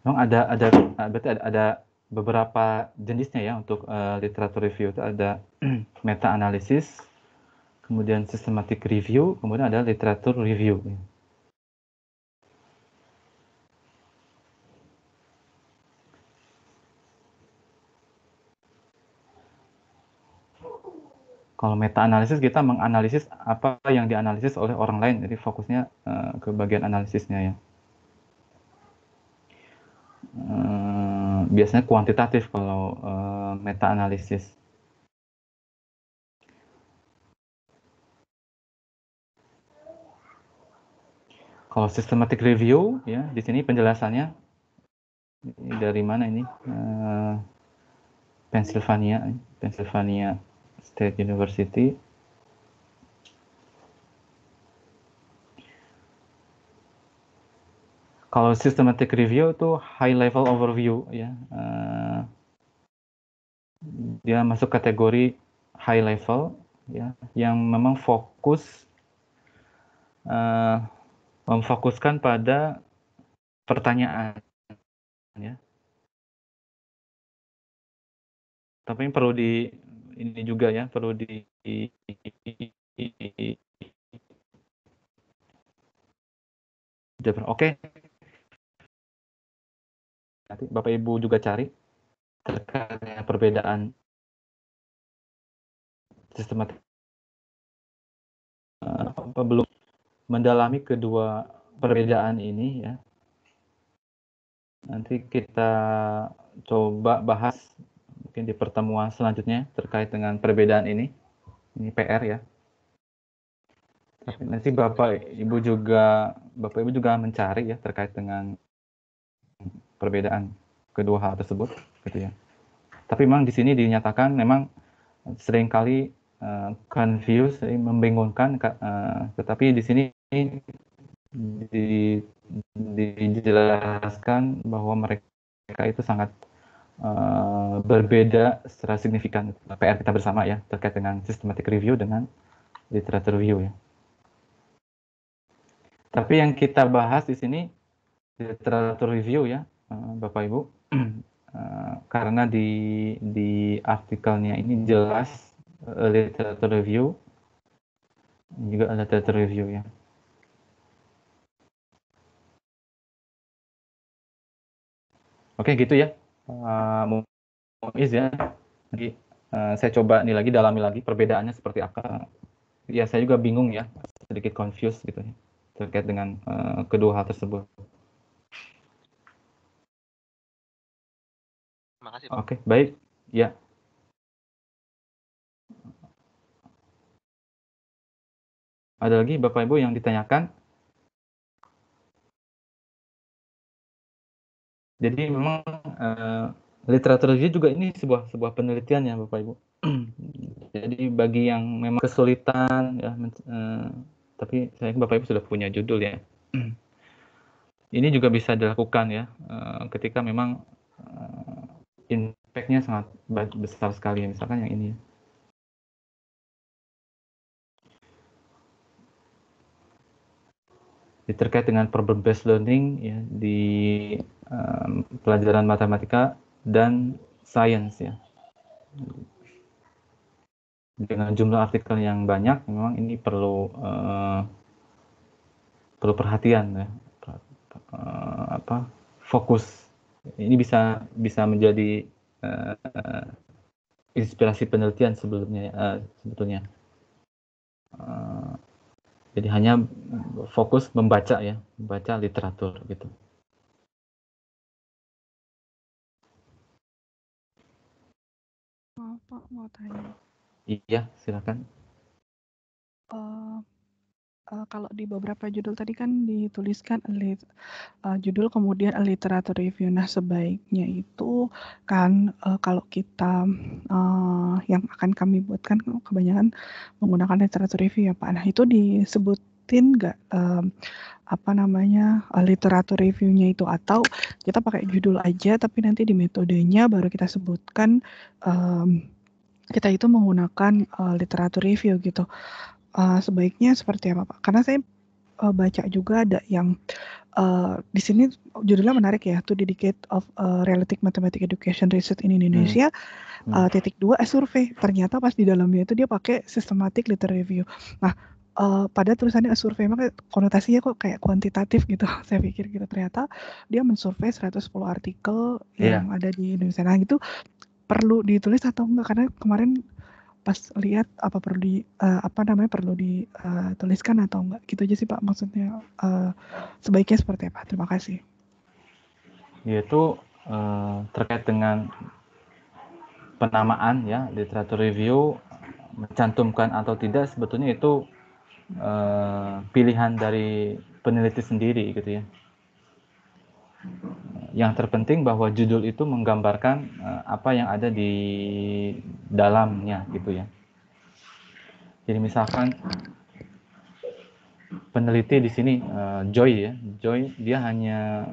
[SPEAKER 1] Memang berarti ada beberapa jenisnya ya untuk literatur review itu ada meta analysis, kemudian systematic review, kemudian ada literatur review. Kalau meta analisis kita menganalisis apa yang dianalisis oleh orang lain, jadi fokusnya ke bagian analisisnya ya. Biasanya kuantitatif kalau meta analisis. Kalau systematic review ya, di sini penjelasannya dari mana ini? Pennsylvania State University. Kalau systematic review itu high level overview ya. Dia masuk kategori high level ya, yang memang memfokuskan pada pertanyaan ya. Tapi perlu ini juga ya, perlu oke. Nanti Bapak Ibu juga cari terkait dengan perbedaan sistematik belum mendalami kedua perbedaan ini ya. Nanti kita coba bahas mungkin di pertemuan selanjutnya terkait dengan perbedaan ini. Ini PR ya. Tapi nanti Bapak Ibu juga mencari ya terkait dengan perbedaan kedua hal tersebut gitu ya. Tapi memang di sini dinyatakan memang seringkali confuse, membingungkan, tetapi di sini dijelaskan bahwa mereka itu sangat berbeda secara signifikan. PR kita bersama ya terkait dengan systematic review dengan literature review ya. Tapi yang kita bahas di sini literature review ya, Bapak Ibu, karena di artikelnya ini jelas literature review juga ada literature review ya. Oke gitu ya, Muiz ya. Jadi saya coba nih lagi dalami lagi perbedaannya seperti apa. Ya saya juga bingung ya, sedikit confused gitu ya. terkait dengan kedua hal tersebut.
[SPEAKER 2] Makasih, Pak.
[SPEAKER 1] Oke, baik. Ya. Ada lagi Bapak Ibu yang ditanyakan? Jadi memang literatur review juga ini sebuah penelitian ya Bapak Ibu. Jadi bagi yang memang kesulitan ya, tapi saya Bapak Ibu sudah punya judul ya. Ini juga bisa dilakukan ya ketika memang impact-nya sangat besar sekali, misalkan yang ini. Terkait dengan problem based learning ya di pelajaran matematika dan sains ya. Dengan jumlah artikel yang banyak, memang ini perlu perhatian ya, fokus. Ini bisa menjadi inspirasi penelitian sebetulnya. Jadi hanya fokus membaca literatur gitu.
[SPEAKER 3] Pak mau tanya.
[SPEAKER 1] Iya, silakan.
[SPEAKER 3] Kalau di beberapa judul tadi kan dituliskan judul kemudian literatur review. Nah, sebaiknya itu kan kalau kita yang akan kami buatkan kebanyakan menggunakan literatur review ya Pak. Nah, itu disebutin nggak literatur reviewnya itu, atau kita pakai judul aja tapi nanti di metodenya baru kita sebutkan kita itu menggunakan literatur review gitu. Sebaiknya seperti apa Pak? Karena saya baca juga ada yang di sini judulnya menarik ya, To Dedicate of Relative Mathematics Education Research in Indonesia, _, survei. Ternyata pas di dalamnya itu dia pakai systematic literature review. Nah, pada tulisannya survei, maka konotasinya kok kayak kuantitatif gitu. Saya pikir gitu, ternyata dia mensurvei 110 artikel yang ada di Indonesia. Nah, itu perlu ditulis atau enggak? Karena kemarin pas lihat perlu dituliskan atau enggak, gitu aja sih Pak, maksudnya sebaiknya seperti apa? Terima kasih.
[SPEAKER 1] Yaitu terkait dengan penamaan ya, literatur review mencantumkan atau tidak, sebetulnya itu pilihan dari peneliti sendiri gitu ya. Yang terpenting bahwa judul itu menggambarkan apa yang ada di dalamnya gitu ya. Jadi misalkan peneliti di sini Joy dia hanya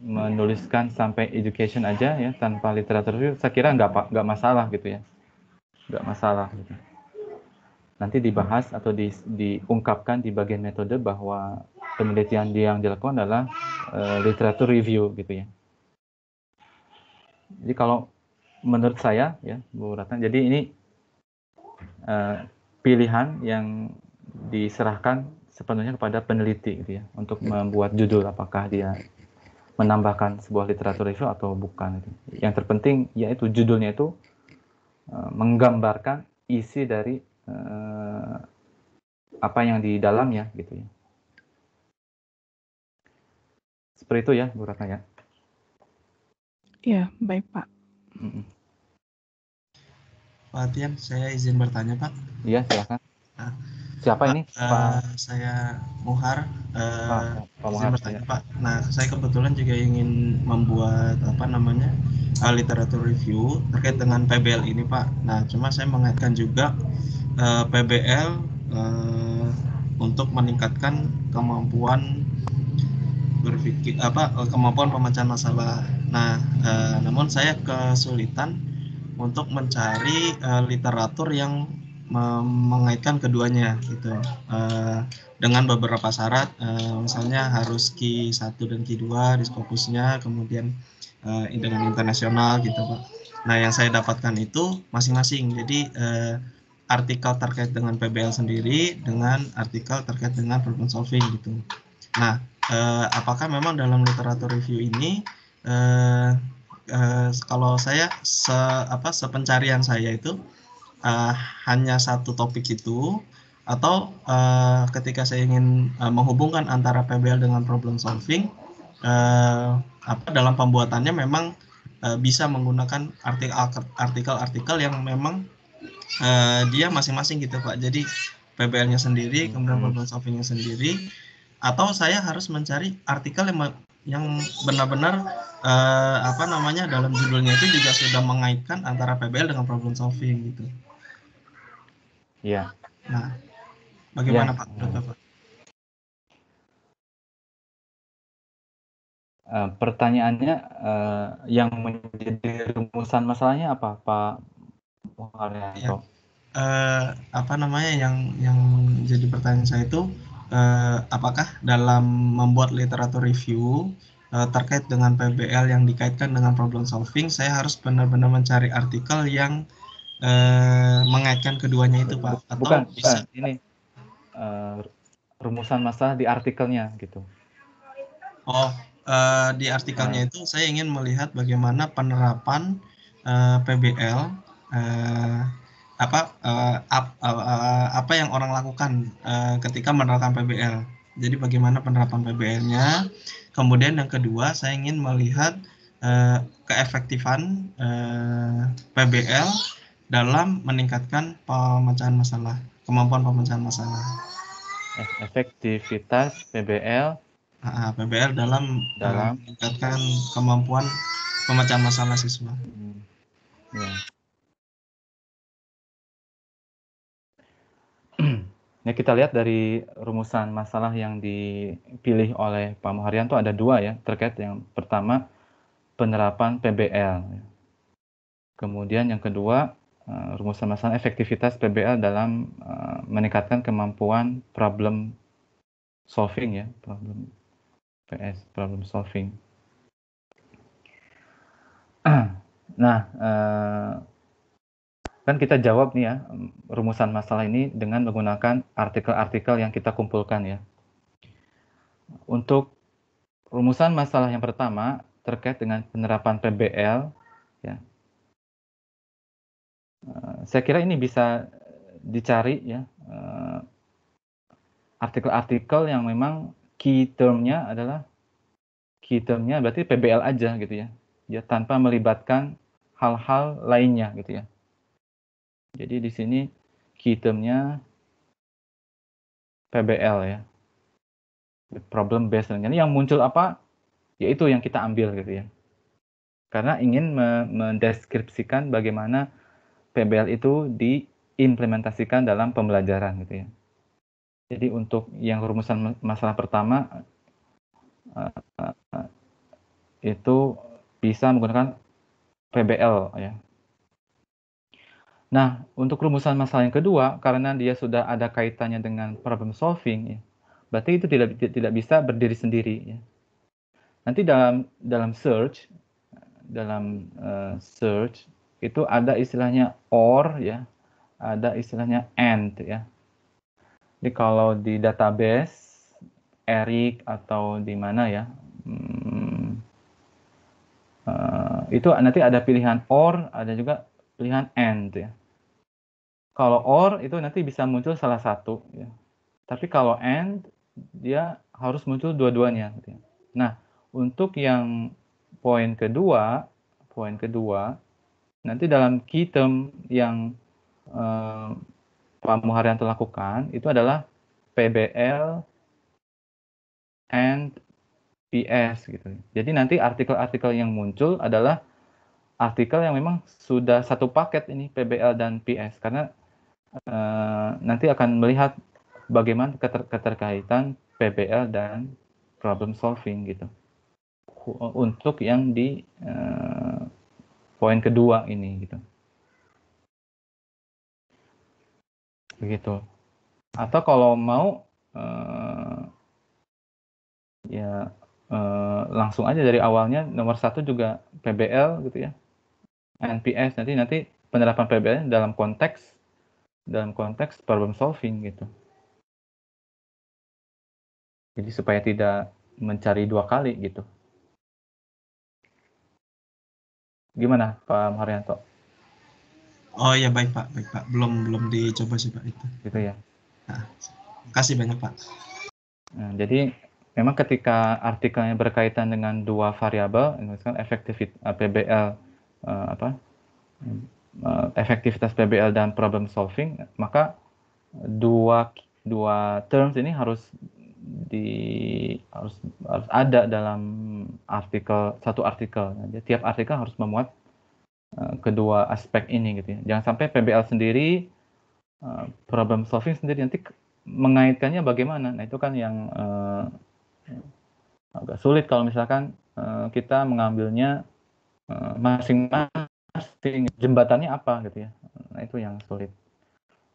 [SPEAKER 1] menuliskan sampai education aja ya, tanpa literatur review, saya kira nggak masalah gitu ya, nggak masalah gitu. Nanti dibahas atau diungkapkan di bagian metode bahwa penelitian yang dilakukan adalah literatur review gitu ya. Jadi kalau menurut saya ya Bu Ratna, jadi ini pilihan yang diserahkan sepenuhnya kepada peneliti gitu ya, untuk membuat judul, apakah dia menambahkan sebuah literatur review atau bukan gitu. Yang terpenting yaitu judulnya itu menggambarkan isi dari apa yang di dalamnya gitu ya. Seperti itu ya Bu Ratna ya.
[SPEAKER 3] Iya, baik Pak.
[SPEAKER 4] Pak Atian, saya izin bertanya Pak.
[SPEAKER 1] Iya, silakan. Siapa
[SPEAKER 4] Pak,
[SPEAKER 1] ini? Pak?
[SPEAKER 4] Saya Muhar.
[SPEAKER 1] Pak
[SPEAKER 4] Izin
[SPEAKER 1] Muhar,
[SPEAKER 4] bertanya
[SPEAKER 1] ya.
[SPEAKER 4] Pak. Nah, saya kebetulan juga ingin membuat literatur review terkait dengan PBL ini Pak. Nah, cuma saya mengaitkan juga PBL untuk meningkatkan kemampuan berpikir kemampuan pemecahan masalah. Nah, namun saya kesulitan untuk mencari literatur yang mengaitkan keduanya gitu, dengan beberapa syarat, misalnya harus Q1 dan Q2 di Scopusnya, kemudian dengan internasional gitu Pak. Nah, yang saya dapatkan itu masing-masing, jadi artikel terkait dengan PBL sendiri dengan artikel terkait dengan problem solving gitu. Nah, apakah memang dalam literatur review ini kalau saya sepencarian saya itu hanya satu topik itu, atau ketika saya ingin menghubungkan antara PBL dengan problem solving, dalam pembuatannya memang bisa menggunakan artikel-artikel yang memang dia masing-masing gitu Pak. Jadi PBL-nya sendiri, kemudian problem solving-nya sendiri, atau saya harus mencari artikel yang benar-benar dalam judulnya itu juga sudah mengaitkan antara PBL dengan problem solving gitu.
[SPEAKER 1] Iya.
[SPEAKER 4] Nah, bagaimana
[SPEAKER 1] Ya.
[SPEAKER 4] Pak menurut Bapak?
[SPEAKER 1] Pertanyaannya yang menjadi rumusan masalahnya apa, Pak Haryanto?
[SPEAKER 4] Yang jadi pertanyaan saya itu apakah dalam membuat literatur review terkait dengan PBL yang dikaitkan dengan problem solving, saya harus benar-benar mencari artikel yang mengaitkan keduanya itu Pak, atau
[SPEAKER 1] Bukan,
[SPEAKER 4] bisa
[SPEAKER 1] ini rumusan masalah di artikelnya gitu.
[SPEAKER 4] Di artikelnya itu saya ingin melihat bagaimana penerapan PBL, apa yang orang lakukan ketika menerapkan PBL. Jadi bagaimana penerapan PBL-nya. Kemudian yang kedua, saya ingin melihat keefektifan PBL dalam meningkatkan pemecahan masalah, kemampuan pemecahan masalah.
[SPEAKER 1] Efektivitas PBL
[SPEAKER 4] PBL dalam meningkatkan kemampuan pemecahan masalah siswa.
[SPEAKER 1] Ya. Ya, kita lihat dari rumusan masalah yang dipilih oleh Pak Muharyanto ada dua ya, terkait yang pertama penerapan PBL. Kemudian yang kedua rumusan masalah efektivitas PBL dalam meningkatkan kemampuan problem solving ya, problem solving. Nah, kan kita jawab nih ya rumusan masalah ini dengan menggunakan artikel-artikel yang kita kumpulkan ya. Untuk rumusan masalah yang pertama terkait dengan penerapan PBL ya. Saya kira ini bisa dicari ya artikel-artikel yang memang key termnya berarti PBL aja gitu ya. Ya tanpa melibatkan hal-hal lainnya gitu ya. Jadi di sini key termnya PBL ya. Problem based learning. Yang muncul apa? Yaitu yang kita ambil gitu ya. Karena ingin mendeskripsikan bagaimana PBL itu diimplementasikan dalam pembelajaran gitu ya. Jadi untuk yang rumusan masalah pertama itu bisa menggunakan PBL ya. Nah, untuk rumusan masalah yang kedua, karena dia sudah ada kaitannya dengan problem solving ya, berarti itu tidak bisa berdiri sendiri ya. Nanti dalam search itu ada istilahnya or ya, ada istilahnya and ya. Jadi kalau di database Eric atau di mana ya, itu nanti ada pilihan or, ada juga pilihan and ya. Kalau or itu nanti bisa muncul salah satu ya. Tapi kalau and dia harus muncul dua-duanya gitu ya. Nah, untuk yang poin kedua nanti dalam key term yang Pak Muharyanto lakukan itu adalah PBL and PS gitu. Jadi nanti artikel-artikel yang muncul adalah artikel yang memang sudah satu paket ini PBL dan PS karena nanti akan melihat bagaimana keterkaitan PBL dan problem solving gitu. Untuk yang di poin kedua ini gitu. Begitu. Atau kalau mau langsung aja dari awalnya nomor 1 juga PBL gitu ya. NPS nanti penerapan PBL dalam konteks problem solving gitu. Jadi supaya tidak mencari dua kali gitu. Gimana Pak Muharyanto?
[SPEAKER 4] Oh ya baik Pak. Belum dicoba sih Pak itu.
[SPEAKER 1] Gitu ya.
[SPEAKER 4] Nah, kasih banyak Pak.
[SPEAKER 1] Nah, jadi memang ketika artikelnya berkaitan dengan dua variabel, misalkan PBL efektivitas PBL dan problem solving, maka dua terms ini harus ada dalam satu artikel. Jadi tiap artikel harus memuat kedua aspek ini gitu ya. Jangan sampai PBL sendiri, problem solving sendiri, nanti mengaitkannya bagaimana. Nah, itu kan yang agak sulit kalau misalkan kita mengambilnya masing-masing, jembatannya apa gitu ya. Nah, itu yang sulit.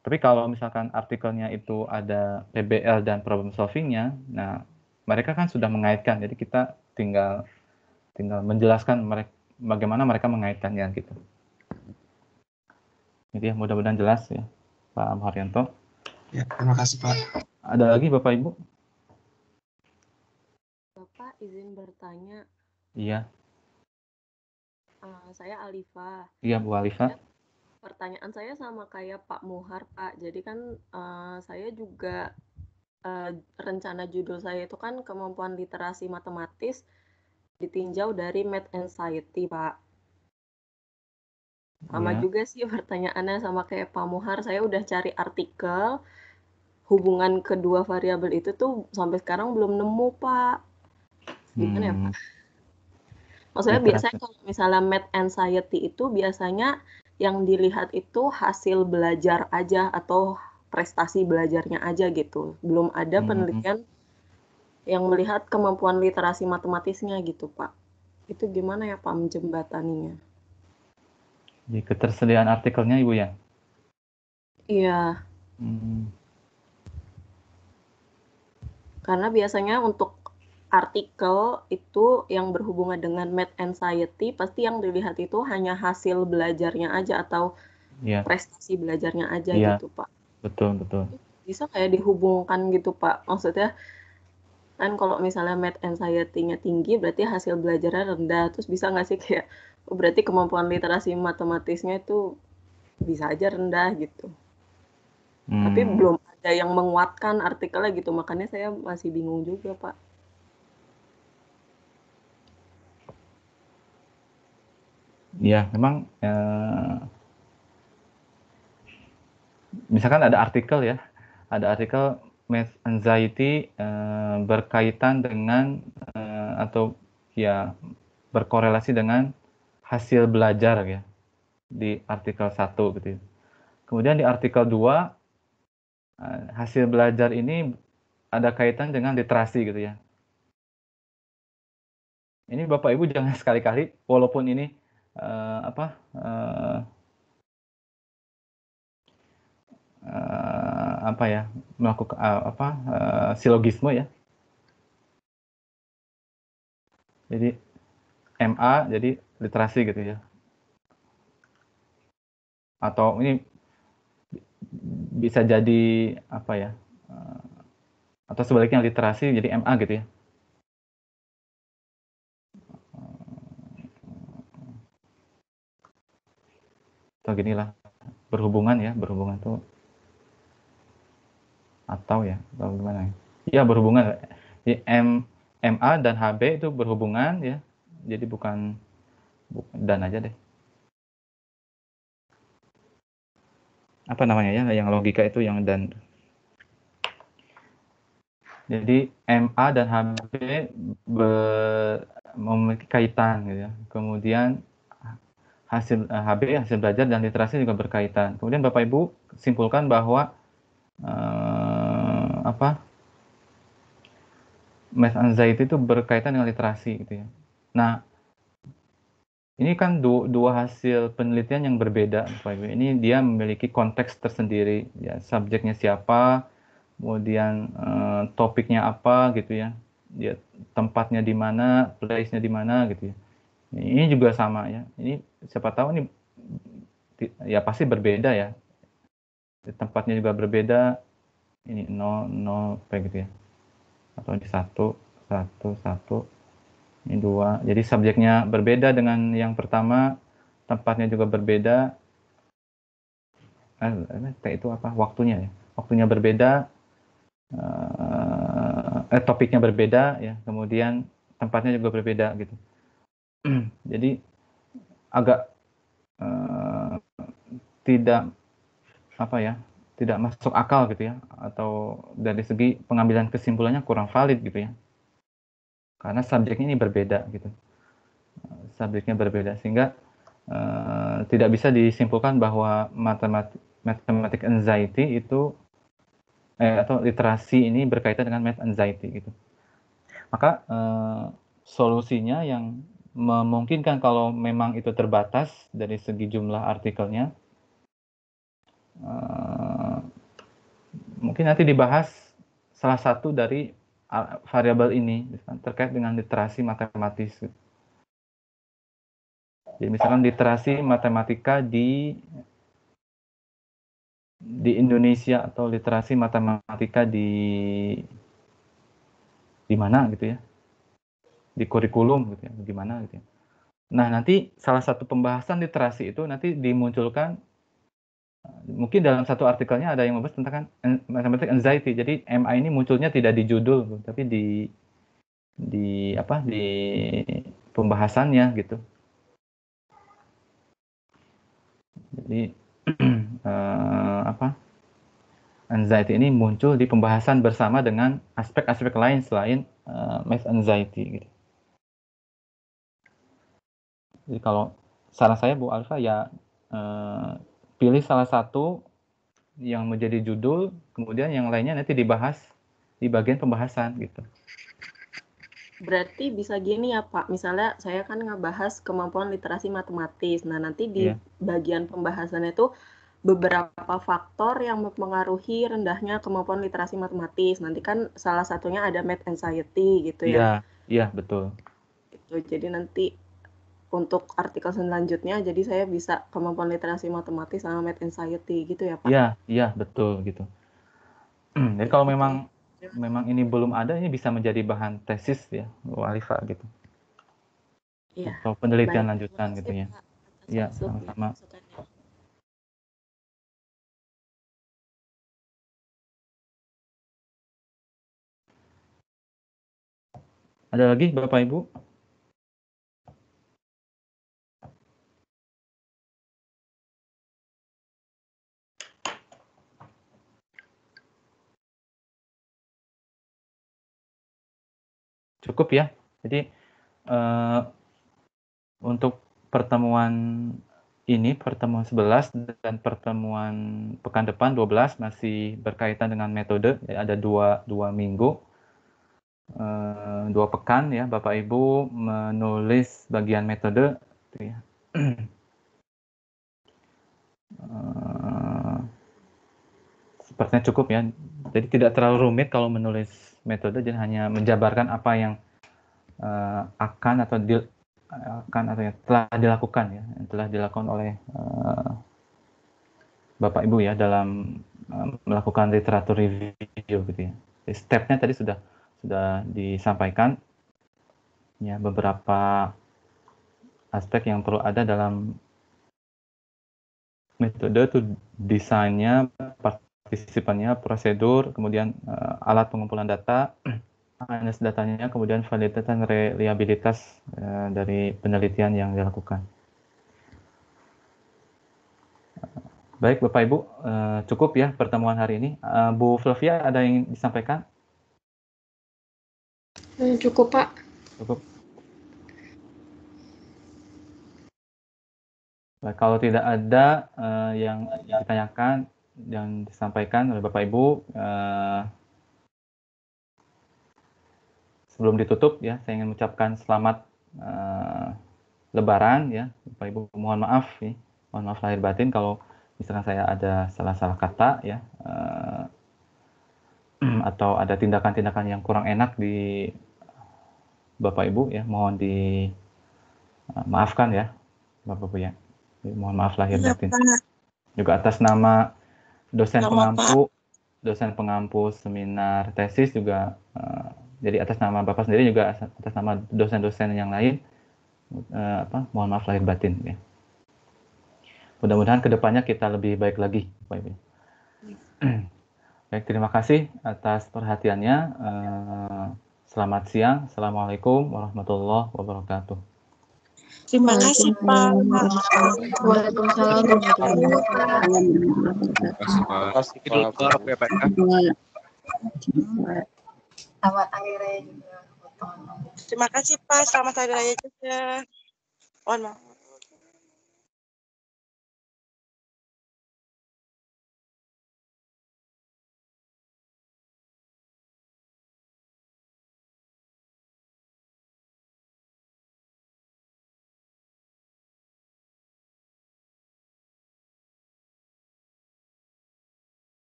[SPEAKER 1] Tapi kalau misalkan artikelnya itu ada PBL dan problem solvingnya, nah mereka kan sudah mengaitkan, jadi kita tinggal menjelaskan bagaimana mereka mengaitkannya gitu. Jadi ya, mudah-mudahan jelas ya, Pak Haryanto.
[SPEAKER 4] Ya, terima kasih Pak.
[SPEAKER 1] Ada lagi Bapak Ibu?
[SPEAKER 5] Bapak izin bertanya.
[SPEAKER 1] Iya.
[SPEAKER 5] Saya Alifa.
[SPEAKER 1] Iya Bu Alifa.
[SPEAKER 5] Pertanyaan saya sama kayak Pak Muhar Pak. Jadi kan saya juga rencana judul saya itu kan kemampuan literasi matematis ditinjau dari Math Anxiety Pak. Sama juga sih pertanyaannya sama kayak Pak Muhar. Saya udah cari artikel hubungan kedua variabel itu tuh sampai sekarang belum nemu Pak. Gimana ya Pak? Maksudnya biasanya kalau misalnya Math Anxiety itu biasanya yang dilihat itu hasil belajar aja atau prestasi belajarnya aja gitu. Belum ada penelitian yang melihat kemampuan literasi matematisnya gitu, Pak. Itu gimana ya Pak menjembataninya?
[SPEAKER 1] Di ketersediaan artikelnya Ibu ya?
[SPEAKER 5] Iya. Karena biasanya untuk artikel itu yang berhubungan dengan Math Anxiety pasti yang dilihat itu hanya hasil belajarnya aja atau prestasi belajarnya aja gitu Pak.
[SPEAKER 1] Betul.
[SPEAKER 5] Bisa kayak dihubungkan gitu Pak. Maksudnya kan kalau misalnya Math Anxiety-nya tinggi berarti hasil belajarnya rendah. Terus bisa nggak sih kayak berarti kemampuan literasi matematisnya itu bisa aja rendah gitu. Tapi belum ada yang menguatkan artikelnya gitu. Makanya saya masih bingung juga Pak.
[SPEAKER 1] Ya, memang misalkan ada artikel ya, ada artikel Math Anxiety berkaitan dengan atau ya berkorelasi dengan hasil belajar ya di artikel 1 gitu ya. Kemudian di artikel 2 hasil belajar ini ada kaitan dengan literasi gitu ya. Ini Bapak Ibu jangan sekali-kali walaupun ini melakukan silogisme ya. Jadi MA jadi literasi gitu ya. Atau ini bisa jadi atau sebaliknya literasi jadi MA gitu ya. Atau ginilah, berhubungan tuh atau gimana ya? Iya berhubungan. Jadi MA dan HB itu berhubungan ya. Jadi bukan dan aja deh. Apa namanya ya yang logika itu yang dan. Jadi MA dan HB memiliki kaitan gitu ya. Kemudian HB hasil belajar dan literasi juga berkaitan. Kemudian Bapak Ibu simpulkan bahwa Math Anxiety itu berkaitan dengan literasi gitu ya. Nah, ini kan dua hasil penelitian yang berbeda, Bapak Ibu. Ini dia memiliki konteks tersendiri, ya subjeknya siapa, kemudian topiknya apa gitu ya, dia tempatnya di mana, place-nya di mana gitu ya. Ini juga sama ya. Ini siapa tahu ini ya pasti berbeda ya. Tempatnya juga berbeda. Ini 0 kayak gitu ya. Atau ini 1 ini 2. Jadi subjeknya berbeda dengan yang pertama, tempatnya juga berbeda. Itu apa? Waktunya ya. waktunya berbeda, topiknya berbeda ya, kemudian tempatnya juga berbeda gitu. Jadi agak tidak tidak masuk akal gitu ya, atau dari segi pengambilan kesimpulannya kurang valid gitu ya, karena subjeknya ini berbeda gitu, subjeknya berbeda, sehingga tidak bisa disimpulkan bahwa mathematic anxiety itu atau literasi ini berkaitan dengan math anxiety gitu. Maka solusinya yang memungkinkan kalau memang itu terbatas dari segi jumlah artikelnya, mungkin nanti dibahas salah satu dari variabel ini terkait dengan literasi matematis. Jadi misalkan literasi matematika di Indonesia atau literasi matematika di mana gitu ya, di kurikulum gitu ya, gimana gitu ya. Nah, nanti salah satu pembahasan literasi itu nanti dimunculkan, mungkin dalam satu artikelnya ada yang membahas tentang mathematics anxiety. Jadi MA ini munculnya tidak di judul, tapi di pembahasannya gitu. Jadi anxiety ini muncul di pembahasan bersama dengan aspek-aspek lain selain math anxiety gitu. Jadi kalau saran saya Bu Alfa ya, pilih salah satu yang menjadi judul, kemudian yang lainnya nanti dibahas di bagian pembahasan gitu.
[SPEAKER 5] Berarti bisa gini ya Pak, misalnya saya kan ngebahas kemampuan literasi matematis. Nah, nanti di bagian pembahasannya itu beberapa faktor yang mempengaruhi rendahnya kemampuan literasi matematis. Nanti kan salah satunya ada math anxiety gitu ya.
[SPEAKER 1] Iya, betul.
[SPEAKER 5] Gitu. Jadi nanti untuk artikel selanjutnya, jadi saya bisa kemampuan literasi matematis sama math anxiety gitu ya Pak?
[SPEAKER 1] Iya, betul gitu. Jadi kalau memang ini belum ada, ini bisa menjadi bahan tesis ya, Bu Alifa gitu.
[SPEAKER 5] Iya.
[SPEAKER 1] Atau penelitian lanjutan gitu ya. Iya, sama-sama. Ada lagi Bapak Ibu? Cukup ya. Jadi untuk pertemuan ini, pertemuan 11 dan pertemuan pekan depan 12 masih berkaitan dengan metode. Ada dua minggu, 2 pekan ya, Bapak Ibu menulis bagian metode gitu ya. Sepertinya cukup ya. Jadi tidak terlalu rumit kalau menulis metode, jadi hanya menjabarkan apa yang akan atau telah dilakukan ya, yang telah dilakukan oleh Bapak Ibu ya dalam melakukan literatur review gitu ya. Jadi stepnya tadi sudah disampaikan ya, beberapa aspek yang perlu ada dalam metode itu desainnya, partisipannya, prosedur, kemudian alat pengumpulan data, analisis datanya, kemudian validitas dan reliabilitas dari penelitian yang dilakukan. Baik Bapak Ibu, cukup ya pertemuan hari ini. Bu Flavia ada yang ingin disampaikan?
[SPEAKER 6] Cukup Pak.
[SPEAKER 1] Cukup. Baik, kalau tidak ada yang ditanyakan, yang disampaikan oleh Bapak Ibu, sebelum ditutup ya, saya ingin mengucapkan selamat Lebaran ya, Bapak Ibu. Mohon maaf ya, mohon maaf lahir batin kalau misalkan saya ada salah-salah kata ya, atau ada tindakan-tindakan yang kurang enak di Bapak Ibu ya, mohon dimaafkan ya Bapak Ibu ya. Jadi, mohon maaf lahir batin. Juga atas nama dosen pengampu seminar tesis juga, jadi atas nama Bapak sendiri juga atas nama dosen-dosen yang lain, mohon maaf lahir batin ya. Mudah-mudahan kedepannya kita lebih baik lagi Bapak Ibu. Baik, terima kasih atas perhatiannya. Selamat siang. Assalamualaikum warahmatullahi wabarakatuh.
[SPEAKER 6] Terima kasih Pak.
[SPEAKER 5] Waalaikumsalam warahmatullahi wabarakatuh.
[SPEAKER 7] Terima kasih Pak.
[SPEAKER 2] Pak ya Pak ya.
[SPEAKER 5] Selamat Hari Raya juga.
[SPEAKER 6] Terima kasih Pak. Selamat Hari Raya juga. Mohon maaf.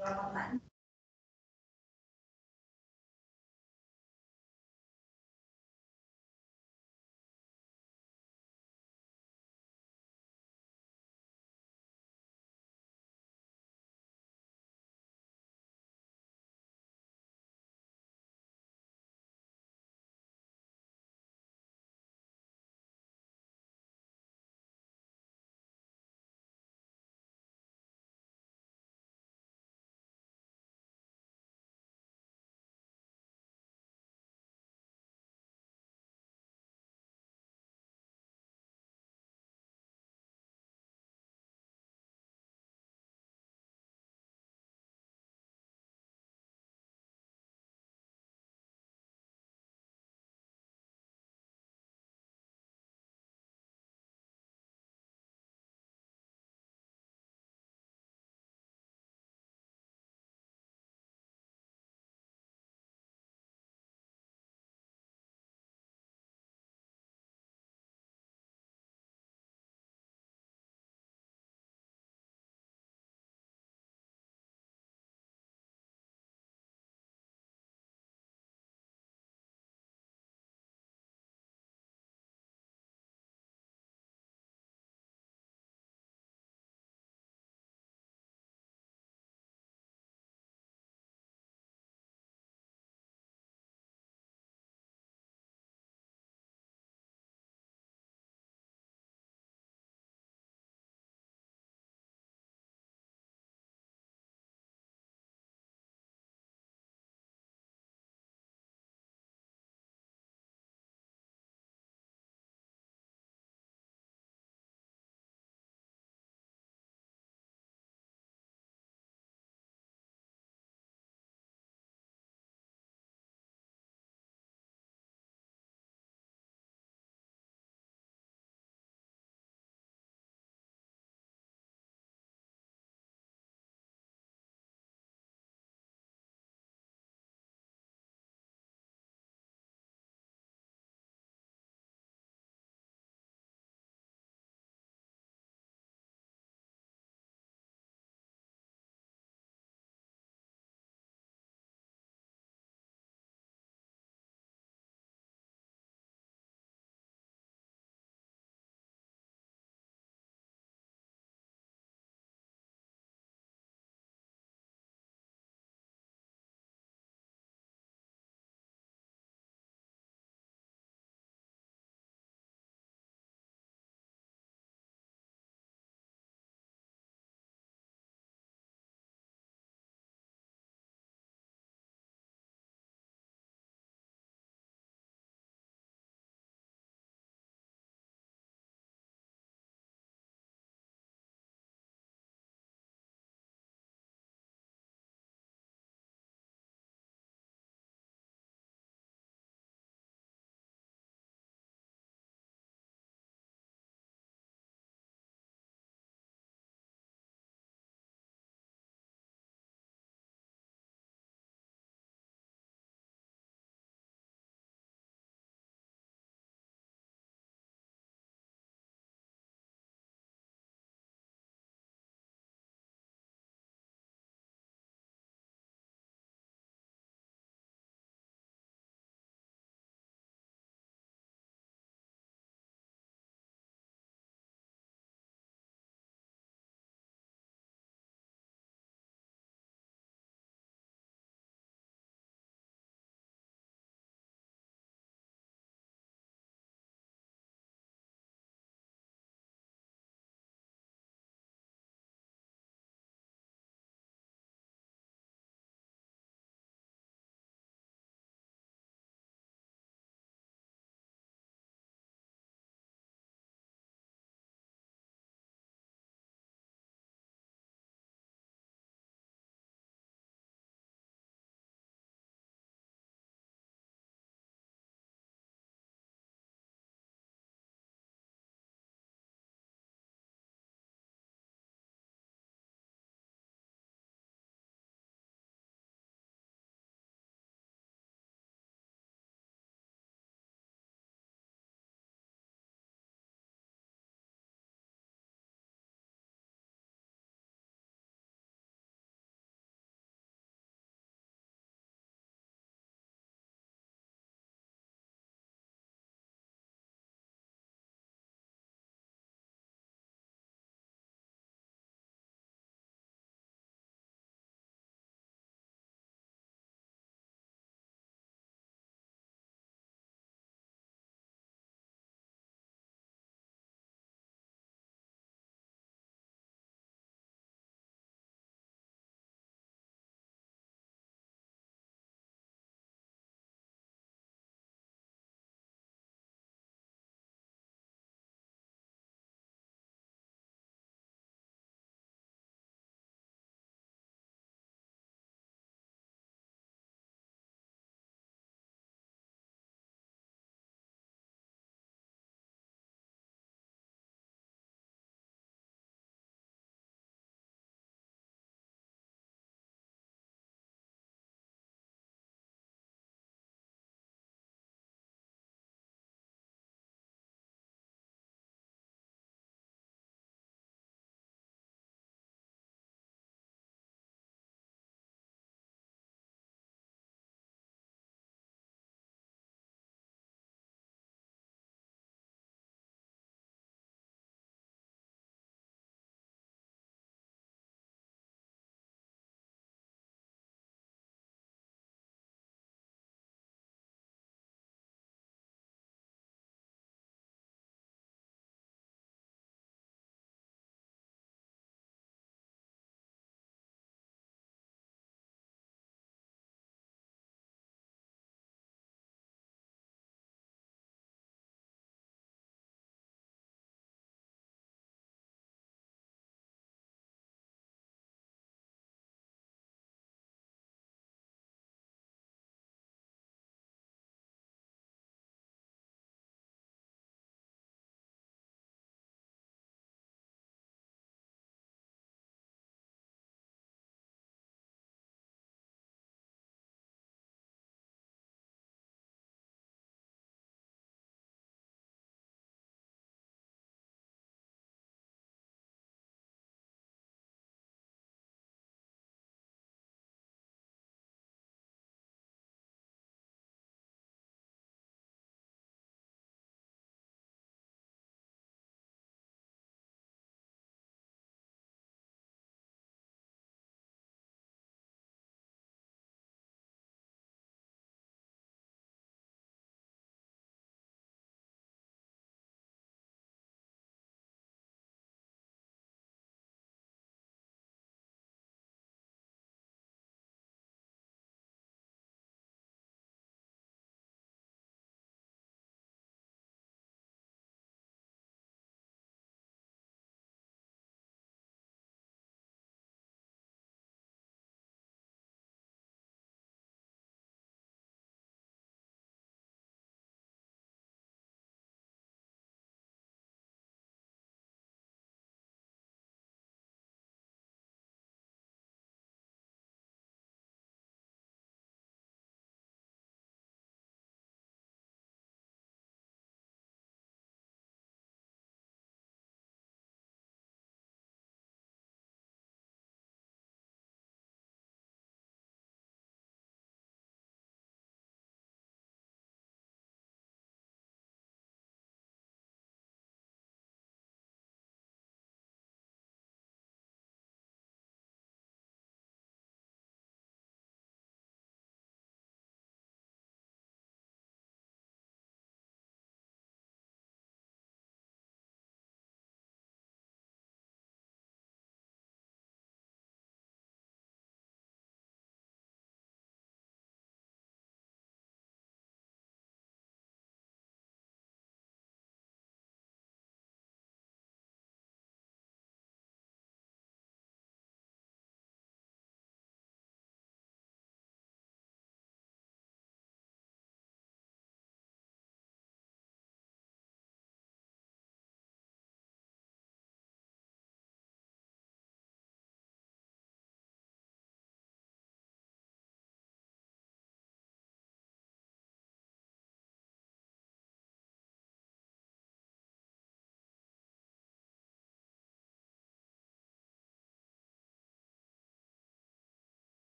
[SPEAKER 8] Berapa